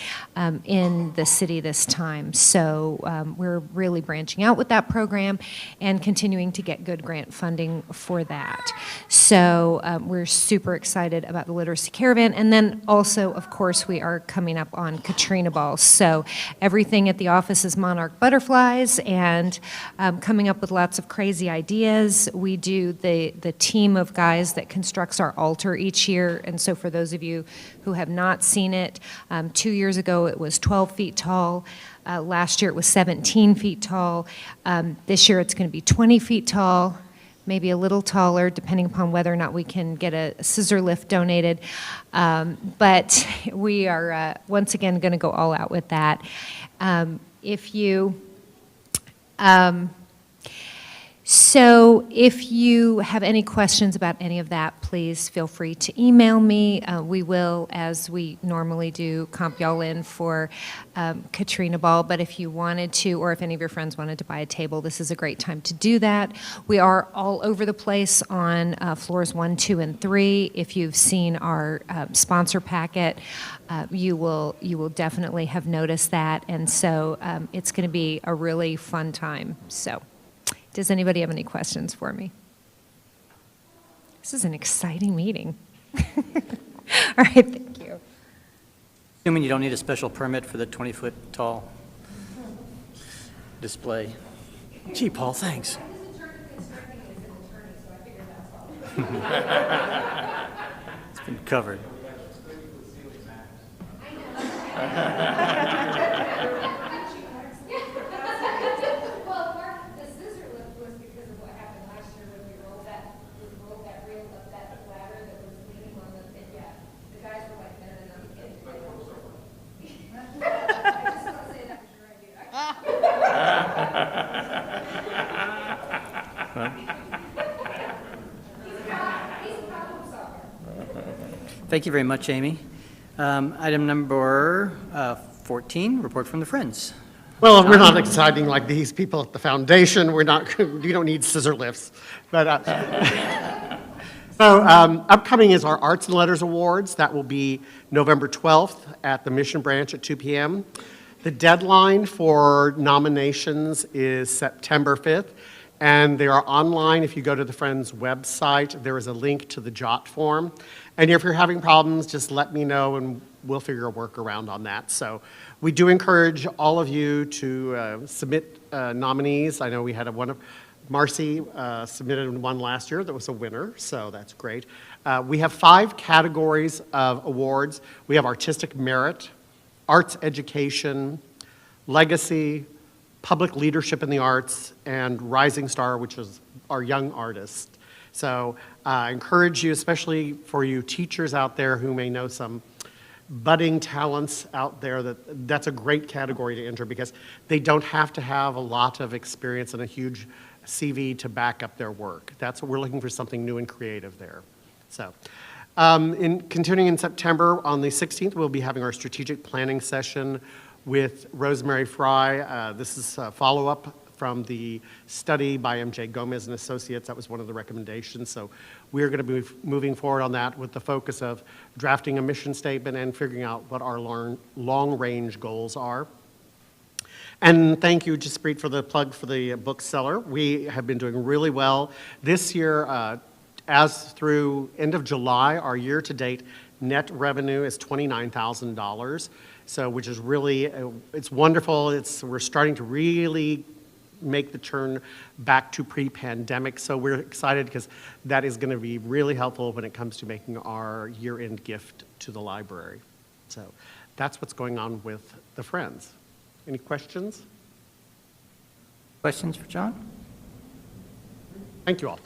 S18: in the city this time. So we're really branching out with that program and continuing to get good grant funding for that. So we're super excited about the Literacy Caravan. And then also, of course, we are coming up on Katrina Ball. So everything at the office is monarch butterflies and coming up with lots of crazy ideas. We do the team of guys that constructs our altar each year. And so for those of you who have not seen it, 2 years ago it was 12 feet tall. Last year it was 17 feet tall. This year it's going to be 20 feet tall, maybe a little taller, depending upon whether or not we can get a scissor lift donated. But we are, once again, going to go all out with that. So if you have any questions about any of that, please feel free to email me. We will, as we normally do, comp y'all in for Katrina Ball. But if you wanted to, or if any of your friends wanted to buy a table, this is a great time to do that. We are all over the place on floors 1, 2, and 3. If you've seen our sponsor packet, you will definitely have noticed that. And so it's going to be a really fun time. So. Does anybody have any questions for me? This is an exciting meeting. All right, thank you.
S4: Assuming you don't need a special permit for the 20-foot tall display. Gee, Paul, thanks. It's been covered. Thank you very much, Amy. Item number 14, report from the Friends.
S19: Well, we're not exciting like these people at the foundation. We don't need scissor lifts. But so upcoming is our Arts and Letters Awards. That will be November 12th at the Mission Branch at 2 p.m. The deadline for nominations is September 5th. And they are online. If you go to the Friends website, there is a link to the JOT form. And if you're having problems, just let me know and we'll figure a workaround on that. So we do encourage all of you to submit nominees. I know we had one of Marcy submitted one last year that was a winner, so that's great. We have 5 categories of awards. We have Artistic Merit, Arts Education, Legacy, Public Leadership in the Arts, and Rising Star, which is our young artist. So I encourage you, especially for you teachers out there who may know some budding talents out there, that's a great category to enter because they don't have to have a lot of experience and a huge CV to back up their work. That's what we're looking for, something new and creative there. So continuing in September, on the 16th, we'll be having our strategic planning session with Rosemary Fry. This is a follow-up from the study by M.J. Gomez and Associates. That was one of the recommendations. So we're going to be moving forward on that with the focus of drafting a mission statement and figuring out what our long-range goals are. And thank you, Jaspreet, for the plug for the bookseller. We have been doing really well. This year, as through end of July, our year-to-date net revenue is $29,000. So, which is really, it's wonderful. We're starting to really make the turn back to pre-pandemic. So we're excited because that is going to be really helpful when it comes to making our year-end gift to the library. So that's what's going on with the Friends. Any questions?
S4: Questions for John?
S19: Thank you all.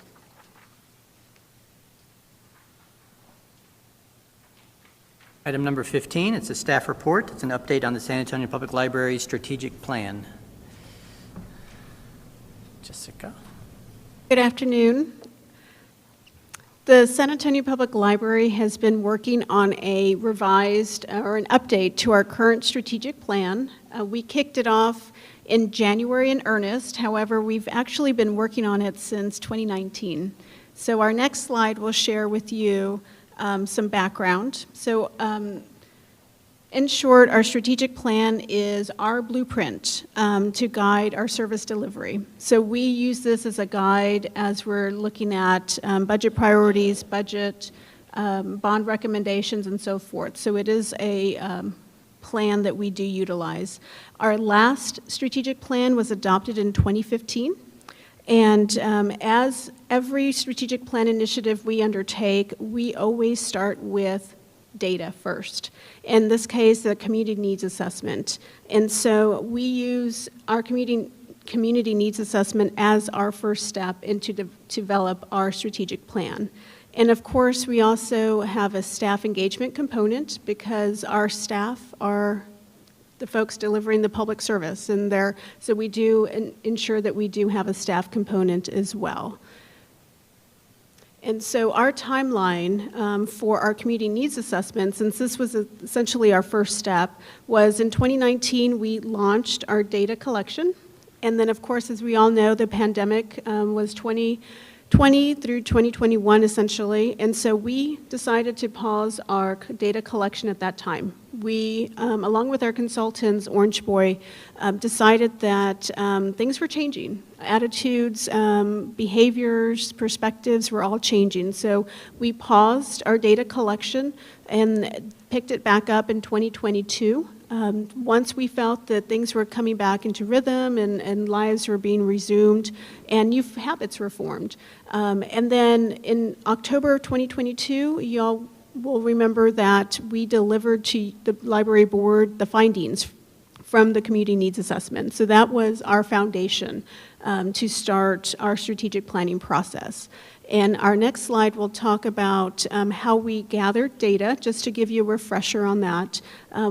S4: Item number 15, it's a staff report. It's an update on the San Antonio Public Library strategic plan. Jessica.
S20: Good afternoon. The San Antonio Public Library has been working on a revised or an update to our current strategic plan. We kicked it off in January in earnest. However, we've actually been working on it since 2019. So our next slide will share with you some background. So in short, our strategic plan is our blueprint to guide our service delivery. So we use this as a guide as we're looking at budget priorities, budget, bond recommendations, and so forth. So it is a plan that we do utilize. Our last strategic plan was adopted in 2015. And as every strategic plan initiative we undertake, we always start with data first. In this case, the community needs assessment. And so we use our community needs assessment as our first step into develop our strategic plan. And of course, we also have a staff engagement component because our staff are the folks delivering the public service, and so we do ensure that we do have a staff component as well. And so our timeline for our community needs assessment, since this was essentially our first step, was in 2019 we launched our data collection. And then, of course, as we all know, the pandemic was 2020 through 2021 essentially. And so we decided to pause our data collection at that time. We, along with our consultants, Orange Boy, decided that things were changing. Attitudes, behaviors, perspectives were all changing. So we paused our data collection and picked it back up in 2022. Once we felt that things were coming back into rhythm and lives were being resumed and new habits were formed. And then in October of 2022, y'all will remember that we delivered to the library board the findings from the community needs assessment. So that was our foundation to start our strategic planning process. And our next slide will talk about how we gathered data, just to give you a refresher on that.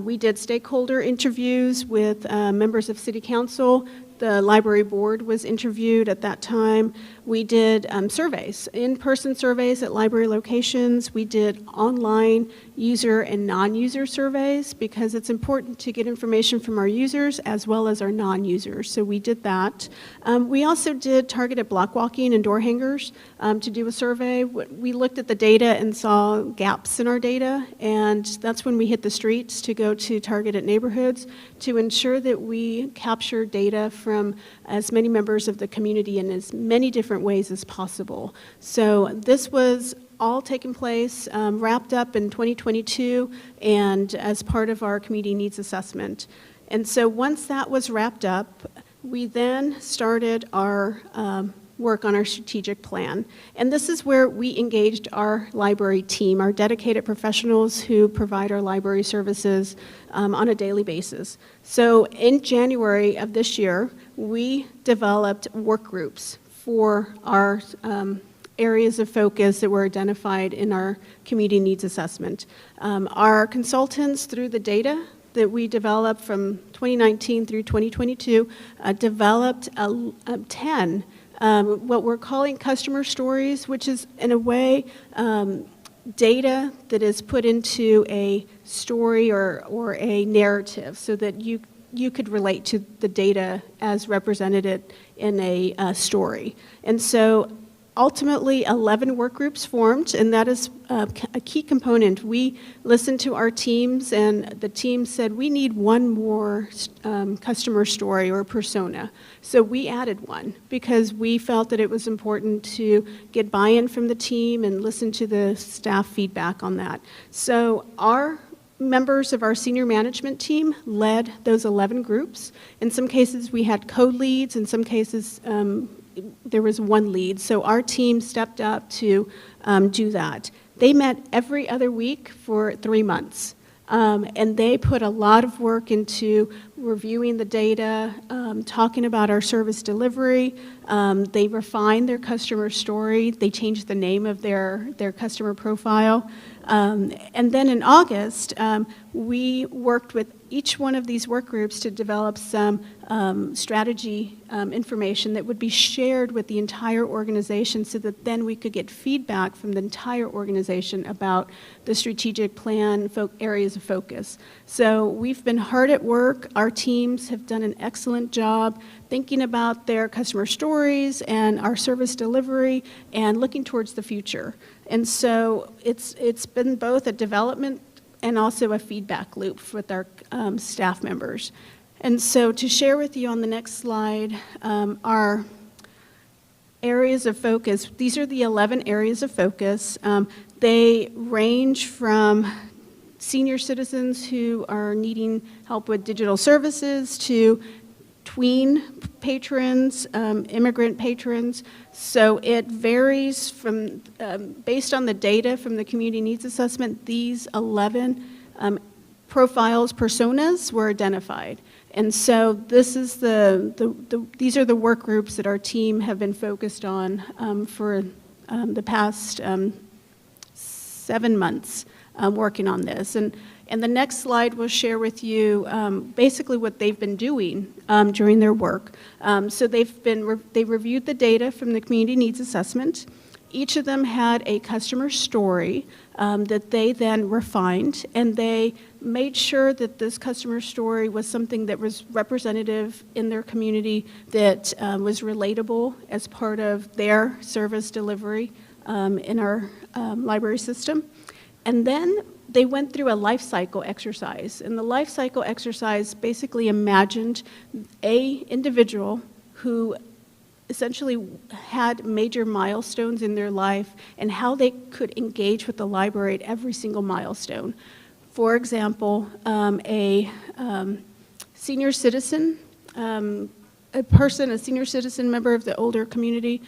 S20: We did stakeholder interviews with members of City Council. The library board was interviewed at that time. We did surveys, in-person surveys at library locations. We did online user and non-user surveys because it's important to get information from our users as well as our non-users. So we did that. We also did targeted block walking and door hangers to do a survey. We looked at the data and saw gaps in our data, and that's when we hit the streets to go to targeted neighborhoods to ensure that we capture data from as many members of the community in as many different ways as possible. So this was all taking place, wrapped up in 2022, and as part of our community needs assessment. And so once that was wrapped up, we then started our work on our strategic plan. And this is where we engaged our library team, our dedicated professionals who provide our library services on a daily basis. So in January of this year, we developed work groups for our areas of focus that were identified in our community needs assessment. Our consultants, through the data that we developed from 2019 through 2022, developed 10 what we're calling customer stories, which is in a way data that is put into a story or a narrative so that you could relate to the data as represented in a story. And so ultimately 11 work groups formed, and that is a key component. We listened to our teams, and the team said we need one more customer story or persona. So we added one because we felt that it was important to get buy-in from the team and listen to the staff feedback on that. So our members of our senior management team led those 11 groups. In some cases we had co-leads, in some cases there was one lead. So our team stepped up to do that. They met every other week for 3 months. And they put a lot of work into reviewing the data, talking about our service delivery. They refined their customer story. They changed the name of their customer profile. And then in August, we worked with each one of these work groups to develop some strategy information that would be shared with the entire organization so that then we could get feedback from the entire organization about the strategic plan areas of focus. So we've been hard at work. Our teams have done an excellent job thinking about their customer stories and our service delivery and looking towards the future. And so it's been both a development and also a feedback loop with our staff members. And so to share with you on the next slide, our areas of focus. These are the 11 areas of focus. They range from senior citizens who are needing help with digital services to tween patrons, immigrant patrons. So it varies from, based on the data from the community needs assessment, these 11 profiles, personas were identified. And so this is these are the work groups that our team have been focused on for the past 7 months working on this. And the next slide will share with you basically what they've been doing during their work. So they reviewed the data from the community needs assessment. Each of them had a customer story that they then refined, and they made sure that this customer story was something that was representative in their community, that was relatable as part of their service delivery in our library system. And then they went through a life cycle exercise, and the life cycle exercise basically imagined an individual who essentially had major milestones in their life and how they could engage with the library at every single milestone. For example, a senior citizen, a senior citizen member of the older community,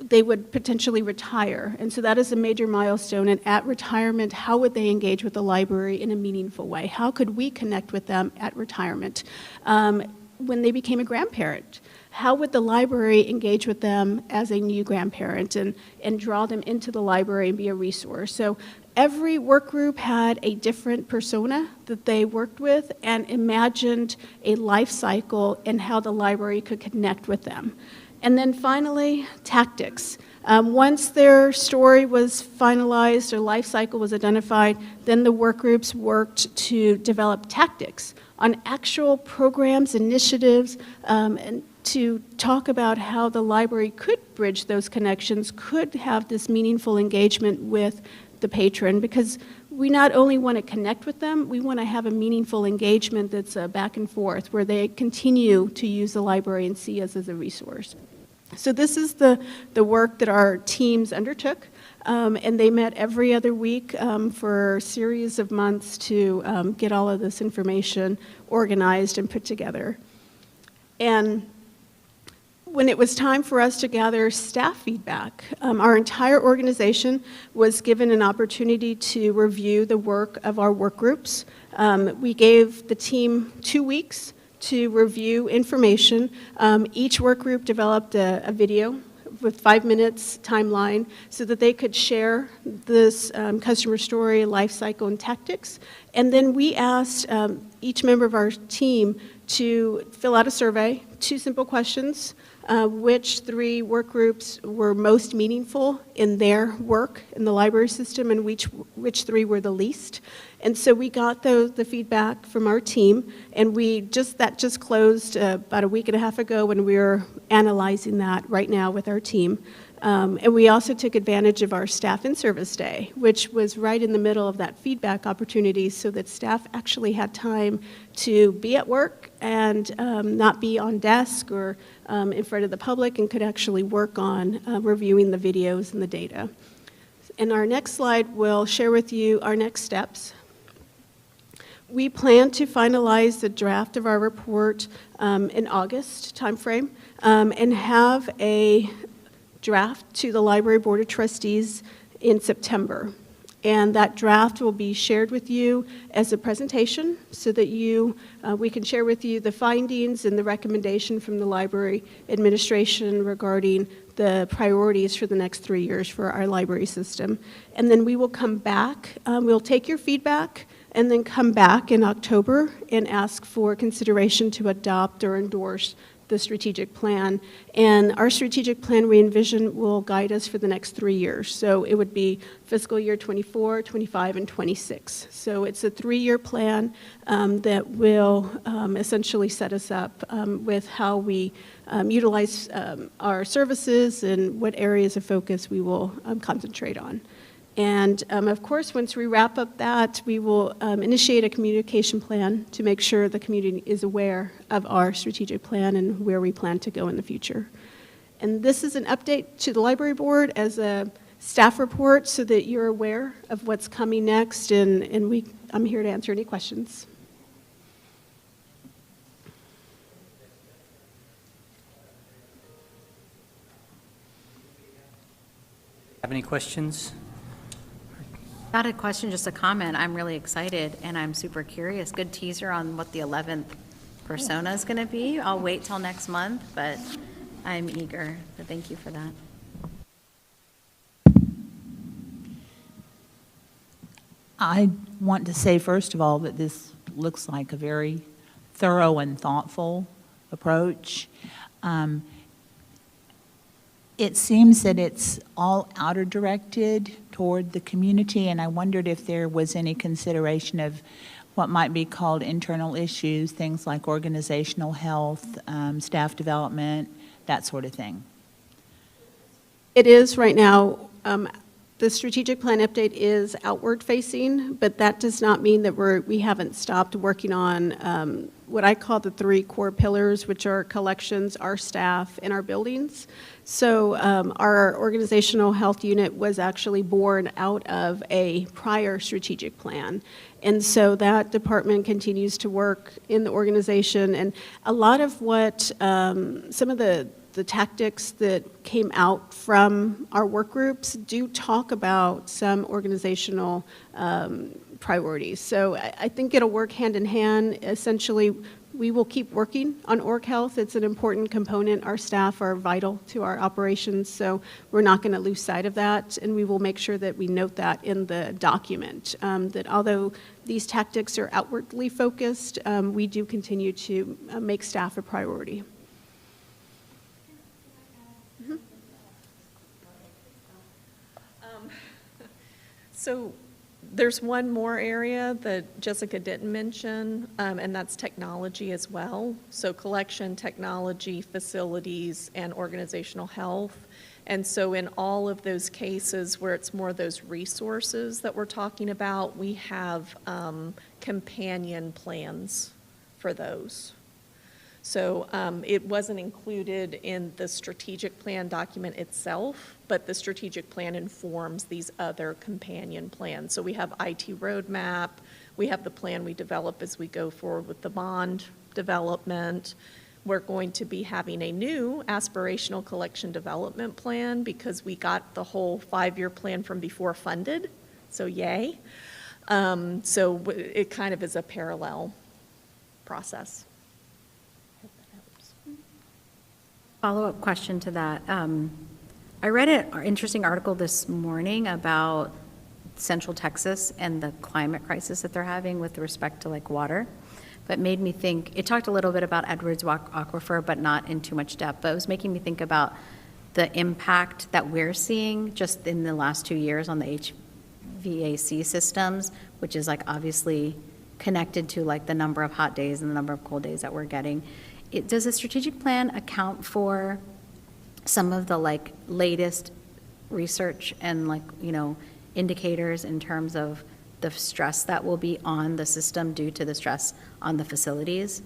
S20: they would potentially retire. And so that is a major milestone. And at retirement, how would they engage with the library in a meaningful way? How could we connect with them at retirement? When they became a grandparent, how would the library engage with them as a new grandparent and draw them into the library and be a resource? So every work group had a different persona that they worked with and imagined a life cycle and how the library could connect with them. And then finally, tactics. Once their story was finalized, their life cycle was identified, then the work groups worked to develop tactics on actual programs, initiatives, and to talk about how the library could bridge those connections, could have this meaningful engagement with the patron, because we not only want to connect with them, we want to have a meaningful engagement that's back and forth, where they continue to use the library and see us as a resource. So this is the work that our teams undertook, and they met every other week for a series of months to get all of this information organized and put together. And when it was time for us to gather staff feedback, our entire organization was given an opportunity to review the work of our work groups. We gave the team 2 weeks to review information. Each work group developed a video with 5 minutes timeline so that they could share this customer story, life cycle, and tactics. And then we asked each member of our team to fill out a survey, 2 simple questions. Which 3 work groups were most meaningful in their work in the library system, and which 3 were the least. And so we got the feedback from our team, and that just closed about a week and a half ago, when we were analyzing that right now with our team. And we also took advantage of our staff in-service day, which was right in the middle of that feedback opportunity, so that staff actually had time to be at work and not be on desk or in front of the public, and could actually work on reviewing the videos and the data. And our next slide will share with you our next steps. We plan to finalize the draft of our report in August timeframe, and have a draft to the Library Board of Trustees in September. And that draft will be shared with you as a presentation, so that we can share with you the findings and the recommendation from the library administration regarding the priorities for the next 3 years for our library system. And then we will come back, we'll take your feedback, and then come back in October and ask for consideration to adopt or endorse the strategic plan. And our strategic plan, we envision, will guide us for the next 3 years. So it would be fiscal year 24, 25, and 26. So it's a 3-year plan that will essentially set us up with how we utilize our services and what areas of focus we will concentrate on. And of course, once we wrap up that, we will initiate a communication plan to make sure the community is aware of our strategic plan and where we plan to go in the future. And this is an update to the library board as a staff report so that you're aware of what's coming next, and I'm here to answer any questions.
S4: Have any questions?
S5: Not a question, just a comment. I'm really excited and I'm super curious. Good teaser on what the 11th persona is going to be. I'll wait till next month, but I'm eager. So thank you for that.
S1: I want to say, first of all, that this looks like a very thorough and thoughtful approach. It seems that it's all outer directed toward the community, and I wondered if there was any consideration of what might be called internal issues, things like organizational health, staff development, that sort of thing.
S20: It is right now. The strategic plan update is outward facing, but that does not mean that we haven't stopped working on what I call the 3 core pillars, which are collections, our staff, and our buildings. So our organizational health unit was actually born out of a prior strategic plan. And so that department continues to work in the organization. And a lot of what some of the tactics that came out from our work groups do talk about some organizational priorities. So I think it'll work hand in hand. Essentially, we will keep working on org health. It's an important component. Our staff are vital to our operations, so we're not going to lose sight of that, and we will make sure that we note that in the document, that although these tactics are outwardly focused, we do continue to make staff a priority.
S16: So there's one more area that Jessica didn't mention, and that's technology as well. So collection, technology, facilities, and organizational health. And so in all of those cases where it's more those resources that we're talking about, we have companion plans for those. So it wasn't included in the strategic plan document itself, but the strategic plan informs these other companion plans. So we have IT roadmap, we have the plan we develop as we go forward with the bond development. We're going to be having a new aspirational collection development plan because we got the whole 5-year plan from before funded, so yay. So it kind of is a parallel process.
S5: Follow-up question to that. I read an interesting article this morning about Central Texas and the climate crisis that they're having with respect to like water, but made me think, it talked a little bit about Edwards Aquifer, but not in too much depth, but it was making me think about the impact that we're seeing just in the last 2 years on the HVAC systems, which is like obviously connected to like the number of hot days and the number of cold days that we're getting. Does the strategic plan account for some of the like latest research and like, you know, indicators in terms of the stress that will be on the system due to the stress on the facilities?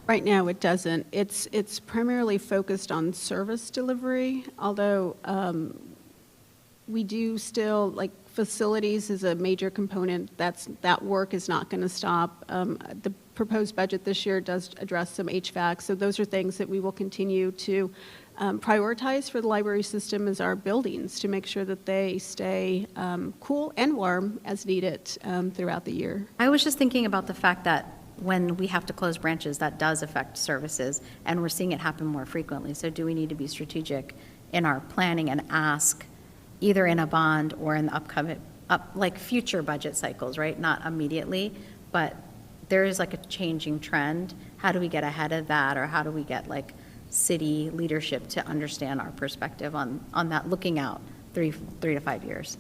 S20: Right now, it doesn't. It's primarily focused on service delivery, although we do still, like, facilities is a major component. That work is not going to stop. The proposed budget this year does address some HVAC, so those are things that we will continue to prioritize for the library system as our buildings to make sure that they stay cool and warm as needed throughout the year.
S5: I was just thinking about the fact that when we have to close branches, that does affect services, and we're seeing it happen more frequently. So do we need to be strategic in our planning and ask, either in a bond or in the like future budget cycles, right? Not immediately, but there is like a changing trend. How do we get ahead of that, or how do we get like city leadership to understand our perspective on that, looking out 3 to 5 years?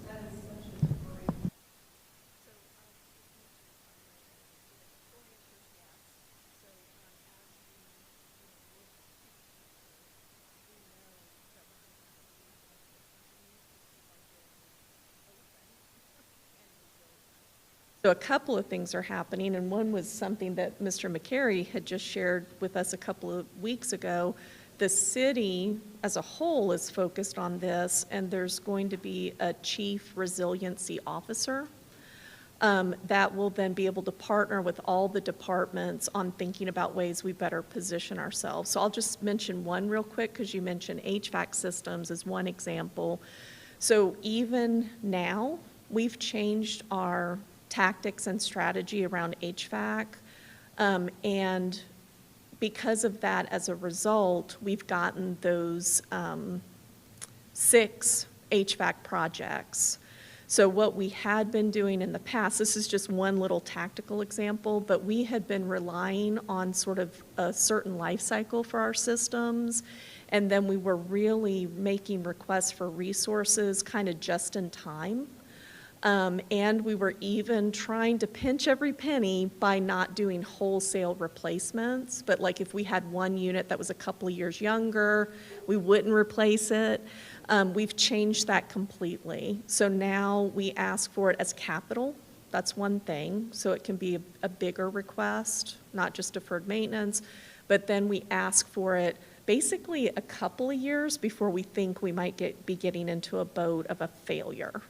S16: So a couple of things are happening, and one was something that Mr. McCary had just shared with us a couple of weeks ago. The city as a whole is focused on this, and there's going to be a chief resiliency officer that will then be able to partner with all the departments on thinking about ways we better position ourselves. So I'll just mention one real quick, because you mentioned HVAC systems as one example. So even now, we've changed our tactics and strategy around HVAC, and because of that, as a result, we've gotten those 6 HVAC projects. So what we had been doing in the past, this is just one little tactical example, but we had been relying on sort of a certain life cycle for our systems, and then we were really making requests for resources kind of just in time. And we were even trying to pinch every penny by not doing wholesale replacements. But like if we had one unit that was a couple of years younger, we wouldn't replace it. We've changed that completely. So now we ask for it as capital. That's one thing. So it can be a bigger request, not just deferred maintenance. But then we ask for it basically a couple of years before we think we might be getting into a boat of a failure.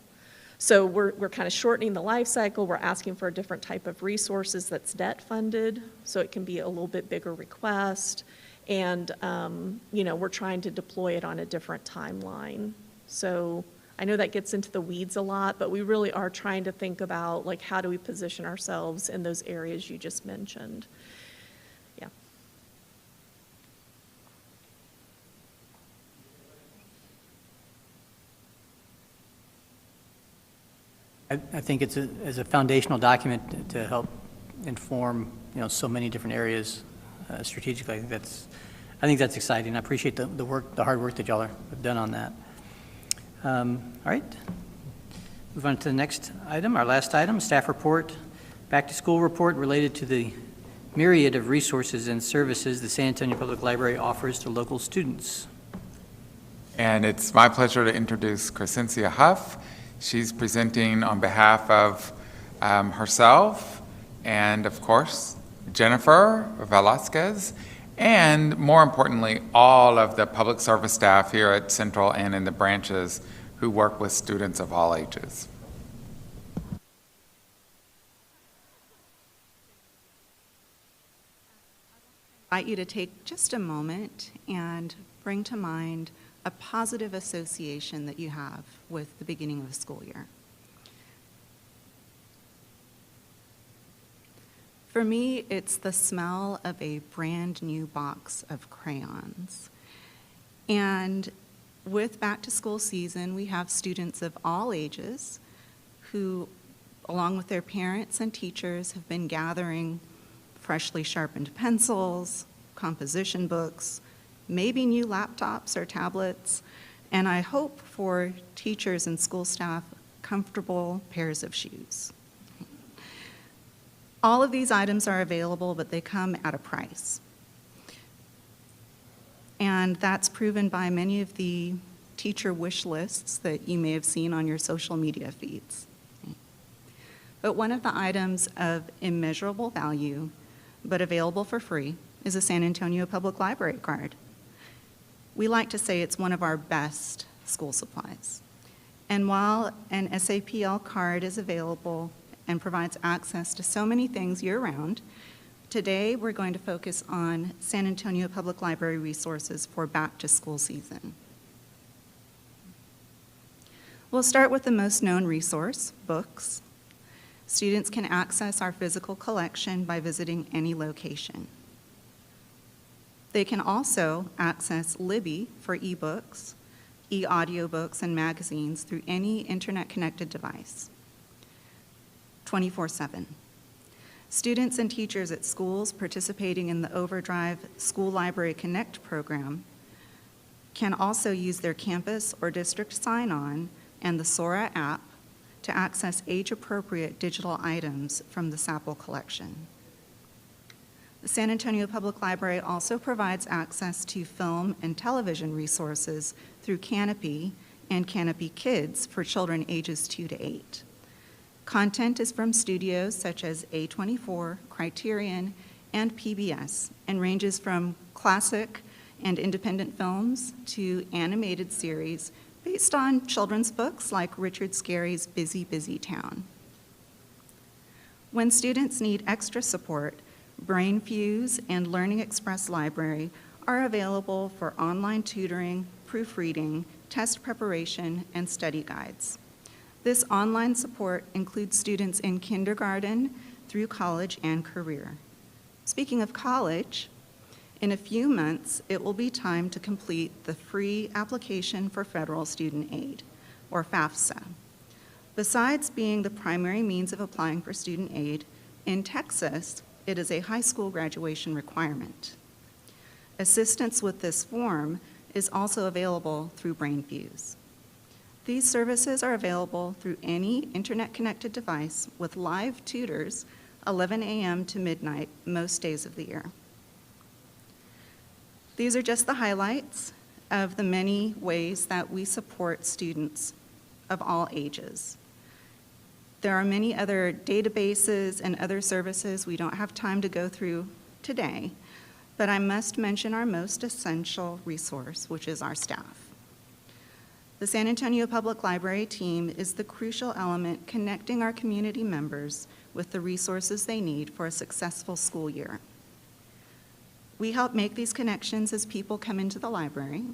S16: So we're kind of shortening the life cycle. We're asking for a different type of resources that's debt funded, so it can be a little bit bigger request. And, we're trying to deploy it on a different timeline. So I know that gets into the weeds a lot, but we really are trying to think about, like, how do we position ourselves in those areas you just mentioned. Yeah.
S4: I think it's as a foundational document to help inform, so many different areas strategically. I think that's exciting. I appreciate the hard work that y'all have done on that. All right. Move on to the next item, our last item, staff report, back to school report related to the myriad of resources and services the San Antonio Public Library offers to local students.
S14: And it's my pleasure to introduce Crescencia Huff. She's presenting on behalf of herself and, of course, Jennifer Velasquez, and more importantly, all of the public service staff here at Central and in the branches who work with students of all ages.
S21: I invite you to take just a moment and bring to mind a positive association that you have with the beginning of the school year. For me, it's the smell of a brand new box of crayons. And with back to school season, we have students of all ages who, along with their parents and teachers, have been gathering freshly sharpened pencils, composition books, maybe new laptops or tablets, and I hope for teachers and school staff, comfortable pairs of shoes. All of these items are available, but they come at a price. And that's proven by many of the teacher wish lists that you may have seen on your social media feeds. But one of the items of immeasurable value, but available for free, is a San Antonio Public Library card. We like to say it's one of our best school supplies. And while an SAPL card is available and provides access to so many things year-round, today we're going to focus on San Antonio Public Library resources for back-to-school season. We'll start with the most known resource, books. Students can access our physical collection by visiting any location. They can also access Libby for ebooks, e-audiobooks, and magazines through any internet-connected device. 24/7. Students and teachers at schools participating in the Overdrive School Library Connect program can also use their campus or district sign-on and the Sora app to access age-appropriate digital items from the SAPL collection. The San Antonio Public Library also provides access to film and television resources through Canopy and Canopy Kids for children ages 2 to 8. Content is from studios such as A24, Criterion, and PBS, and ranges from classic and independent films to animated series based on children's books like Richard Scarry's Busy, Busy Town. When students need extra support, BrainFuse and Learning Express Library are available for online tutoring, proofreading, test preparation, and study guides. This online support includes students in kindergarten through college and career. Speaking of college, in a few months, it will be time to complete the free application for federal student aid, or FAFSA. Besides being the primary means of applying for student aid, in Texas, it is a high school graduation requirement. Assistance with this form is also available through BrainFuse. These services are available through any internet-connected device with live tutors 11 a.m. to midnight most days of the year. These are just the highlights of the many ways that we support students of all ages. There are many other databases and other services we don't have time to go through today, but I must mention our most essential resource, which is our staff. The San Antonio Public Library team is the crucial element connecting our community members with the resources they need for a successful school year. We help make these connections as people come into the library,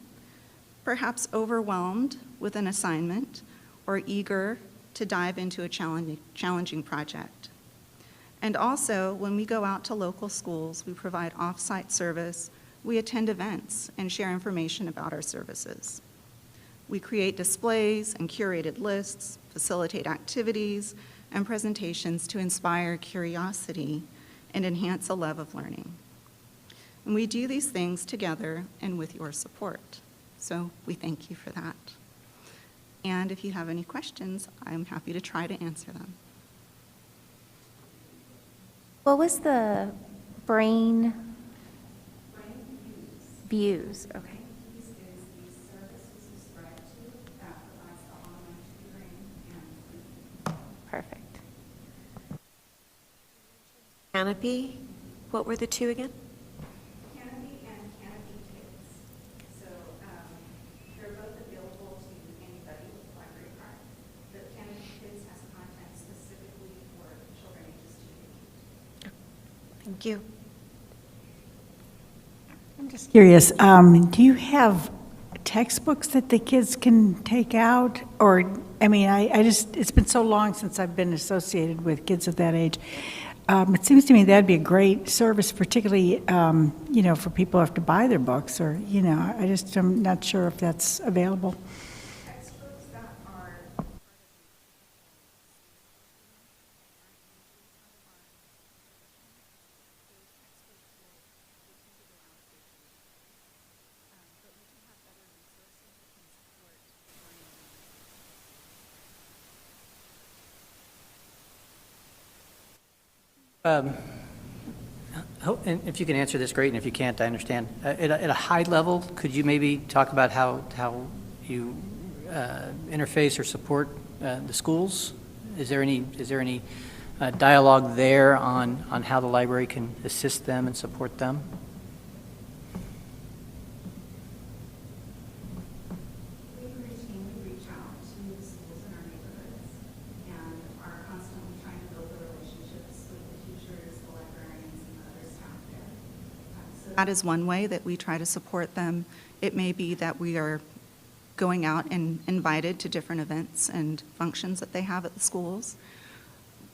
S21: perhaps overwhelmed with an assignment or eager to dive into a challenging project. And also, when we go out to local schools, we provide off-site service, we attend events and share information about our services. We create displays and curated lists, facilitate activities and presentations to inspire curiosity and enhance a love of learning. And we do these things together and with your support. So we thank you for that. And if you have any questions, I'm happy to try to answer them.
S8: What was the brain views? Okay. Perfect.
S12: Canopy, what were the two again?
S21: Canopy and Canopy Kids. So they're both available to anybody with a library card. The Canopy Kids has content specifically for children ages 2 to 8.
S12: Thank you.
S11: I'm just curious, do you have textbooks that the kids can take out? Or, I mean, I just, it's been so long since I've been associated with kids of that age. It seems to me that'd be a great service, particularly, you know, for people who have to buy their books or, you know, I'm not sure if that's available.
S21: Textbooks that are
S4: And if you can answer this, great, and if you can't, I understand. At a high level, could you maybe talk about how you interface or support the schools? Is there any dialogue there on how the library can assist them and support them?
S21: We routinely reach out to the schools in our neighborhoods and are constantly trying to build the relationships with the teachers, the librarians, and the other staff there. So that is one way that we try to support them. It may be that we are going out and invited to different events and functions that they have at the schools.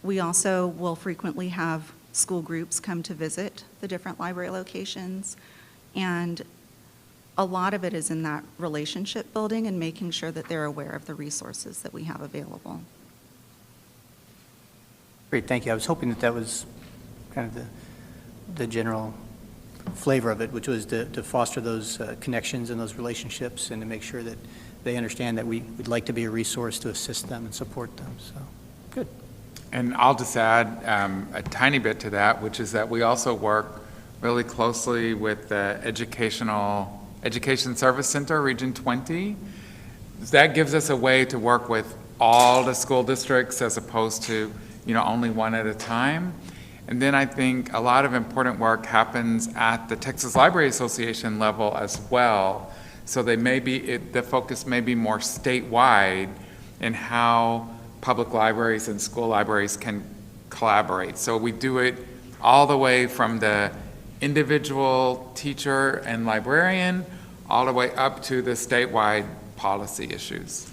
S21: We also will frequently have school groups come to visit the different library locations, and a lot of it is in that relationship building and making sure that they're aware of the resources that we have available.
S4: Great, thank you. I was hoping that that was kind of the general flavor of it, which was to foster those connections and those relationships and to make sure that they understand that we'd like to be a resource to assist them and support them. So, good.
S14: And I'll just add a tiny bit to that, which is that we also work really closely with the Education Service Center, Region 20. That gives us a way to work with all the school districts as opposed to, only one at a time. And then I think a lot of important work happens at the Texas Library Association level as well. So the focus may be more statewide in how public libraries and school libraries can collaborate. So we do it all the way from the individual teacher and librarian all the way up to the statewide policy issues.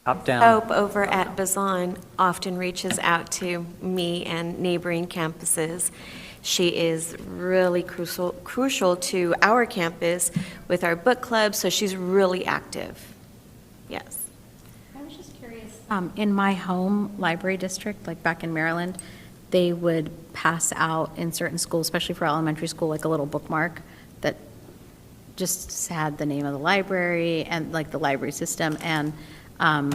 S4: Top down.
S12: Hope over at Bazan often reaches out to me and neighboring campuses. She is really crucial to our campus with our book club, so she's really active. Yes.
S5: I was just curious. In my home library district, like back in Maryland, they would pass out in certain schools, especially for elementary school, like a little bookmark that just had the name of the library and like the library system and a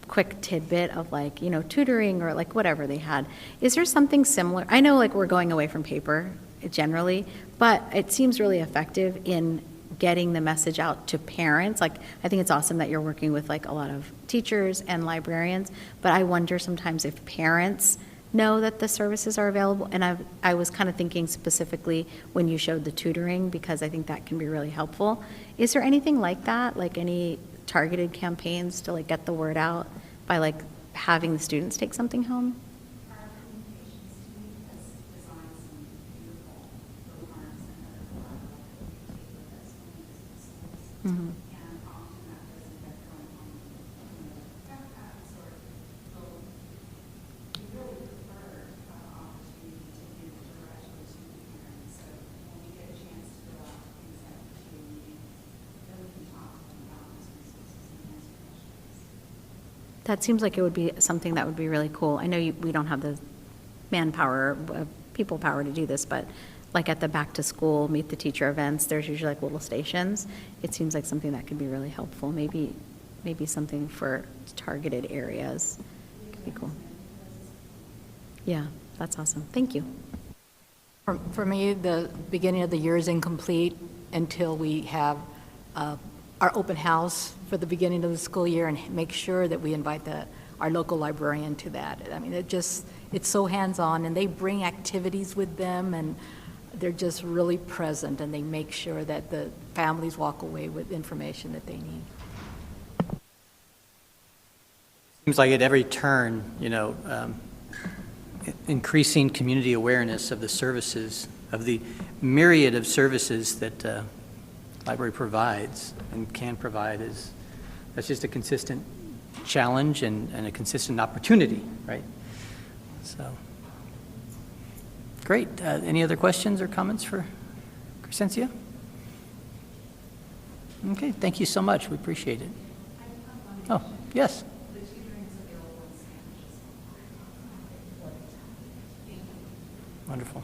S5: quick tidbit of like, tutoring or like whatever they had. Is there something similar? I know like we're going away from paper generally, but it seems really effective in getting the message out to parents. Like, I think it's awesome that you're working with like a lot of teachers and librarians, but I wonder sometimes if parents know that the services are available. And I was kind of thinking specifically when you showed the tutoring, because I think that can be really helpful. Is there anything like that, like any targeted campaigns to like get the word out by like having the students take something home? Mm-hmm. That seems like it would be something that would be really cool. I know we don't have the manpower, people power to do this, but like at the back to school, meet the teacher events, there's usually like little stations. It seems like something that could be really helpful. Maybe something for targeted areas could be cool. Yeah, that's awesome. Thank you.
S6: For me, the beginning of the year is incomplete until we have our open house for the beginning of the school year and make sure that we invite our local librarian to that. I mean, it's so hands-on, and they bring activities with them, and they're just really present, and they make sure that the families walk away with information that they need.
S4: Seems like at every turn, increasing community awareness of the services, of the myriad of services that library provides and can provide that's just a consistent challenge and a consistent opportunity, right? So, great. Any other questions or comments for Crescencia? Okay, thank you so much. We appreciate it. Oh, yes. Wonderful.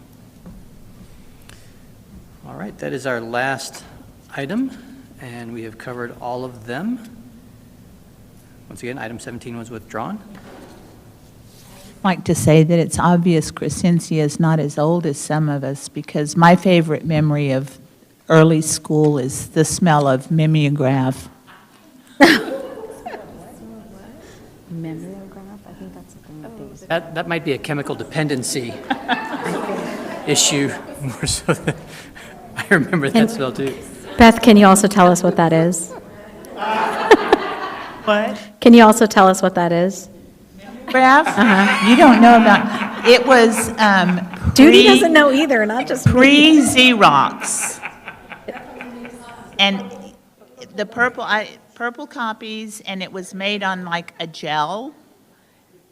S4: All right, that is our last item, and we have covered all of them. Once again, item 17 was withdrawn.
S1: I'd like to say that it's obvious Crescencia is not as old as some of us, because my favorite memory of early school is the smell of mimeograph.
S5: Mimeograph? I think that's something that they
S4: That might be a chemical dependency issue, more so than, I remember that smell too.
S5: Beth, can you also tell us what that is?
S1: What?
S5: Can you also tell us what that is?
S1: Graph? You don't know about, it was
S5: Judy doesn't know either, not just me.
S1: pre-Xerox. And the purple copies, and it was made on like a gel,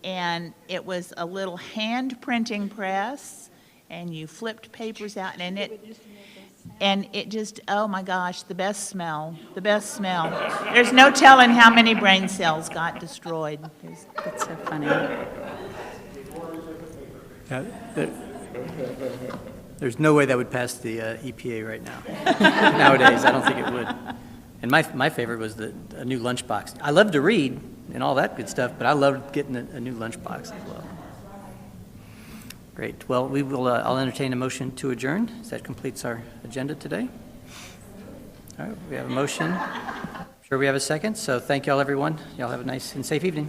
S1: and it was a little hand printing press, and you flipped papers out, and And it just, oh my gosh, the best smell, the best smell. There's no telling how many brain cells got destroyed.
S5: That's so funny.
S4: There's no way that would pass the EPA right now. Nowadays, I don't think it would. And my favorite was a new lunchbox. I love to read and all that good stuff, but I loved getting a new lunchbox as well. Great. Well, we will. I'll entertain a motion to adjourn. That completes our agenda today. All right, we have a motion. Sure, we have a second. So thank you all, everyone. Y'all have a nice and safe evening.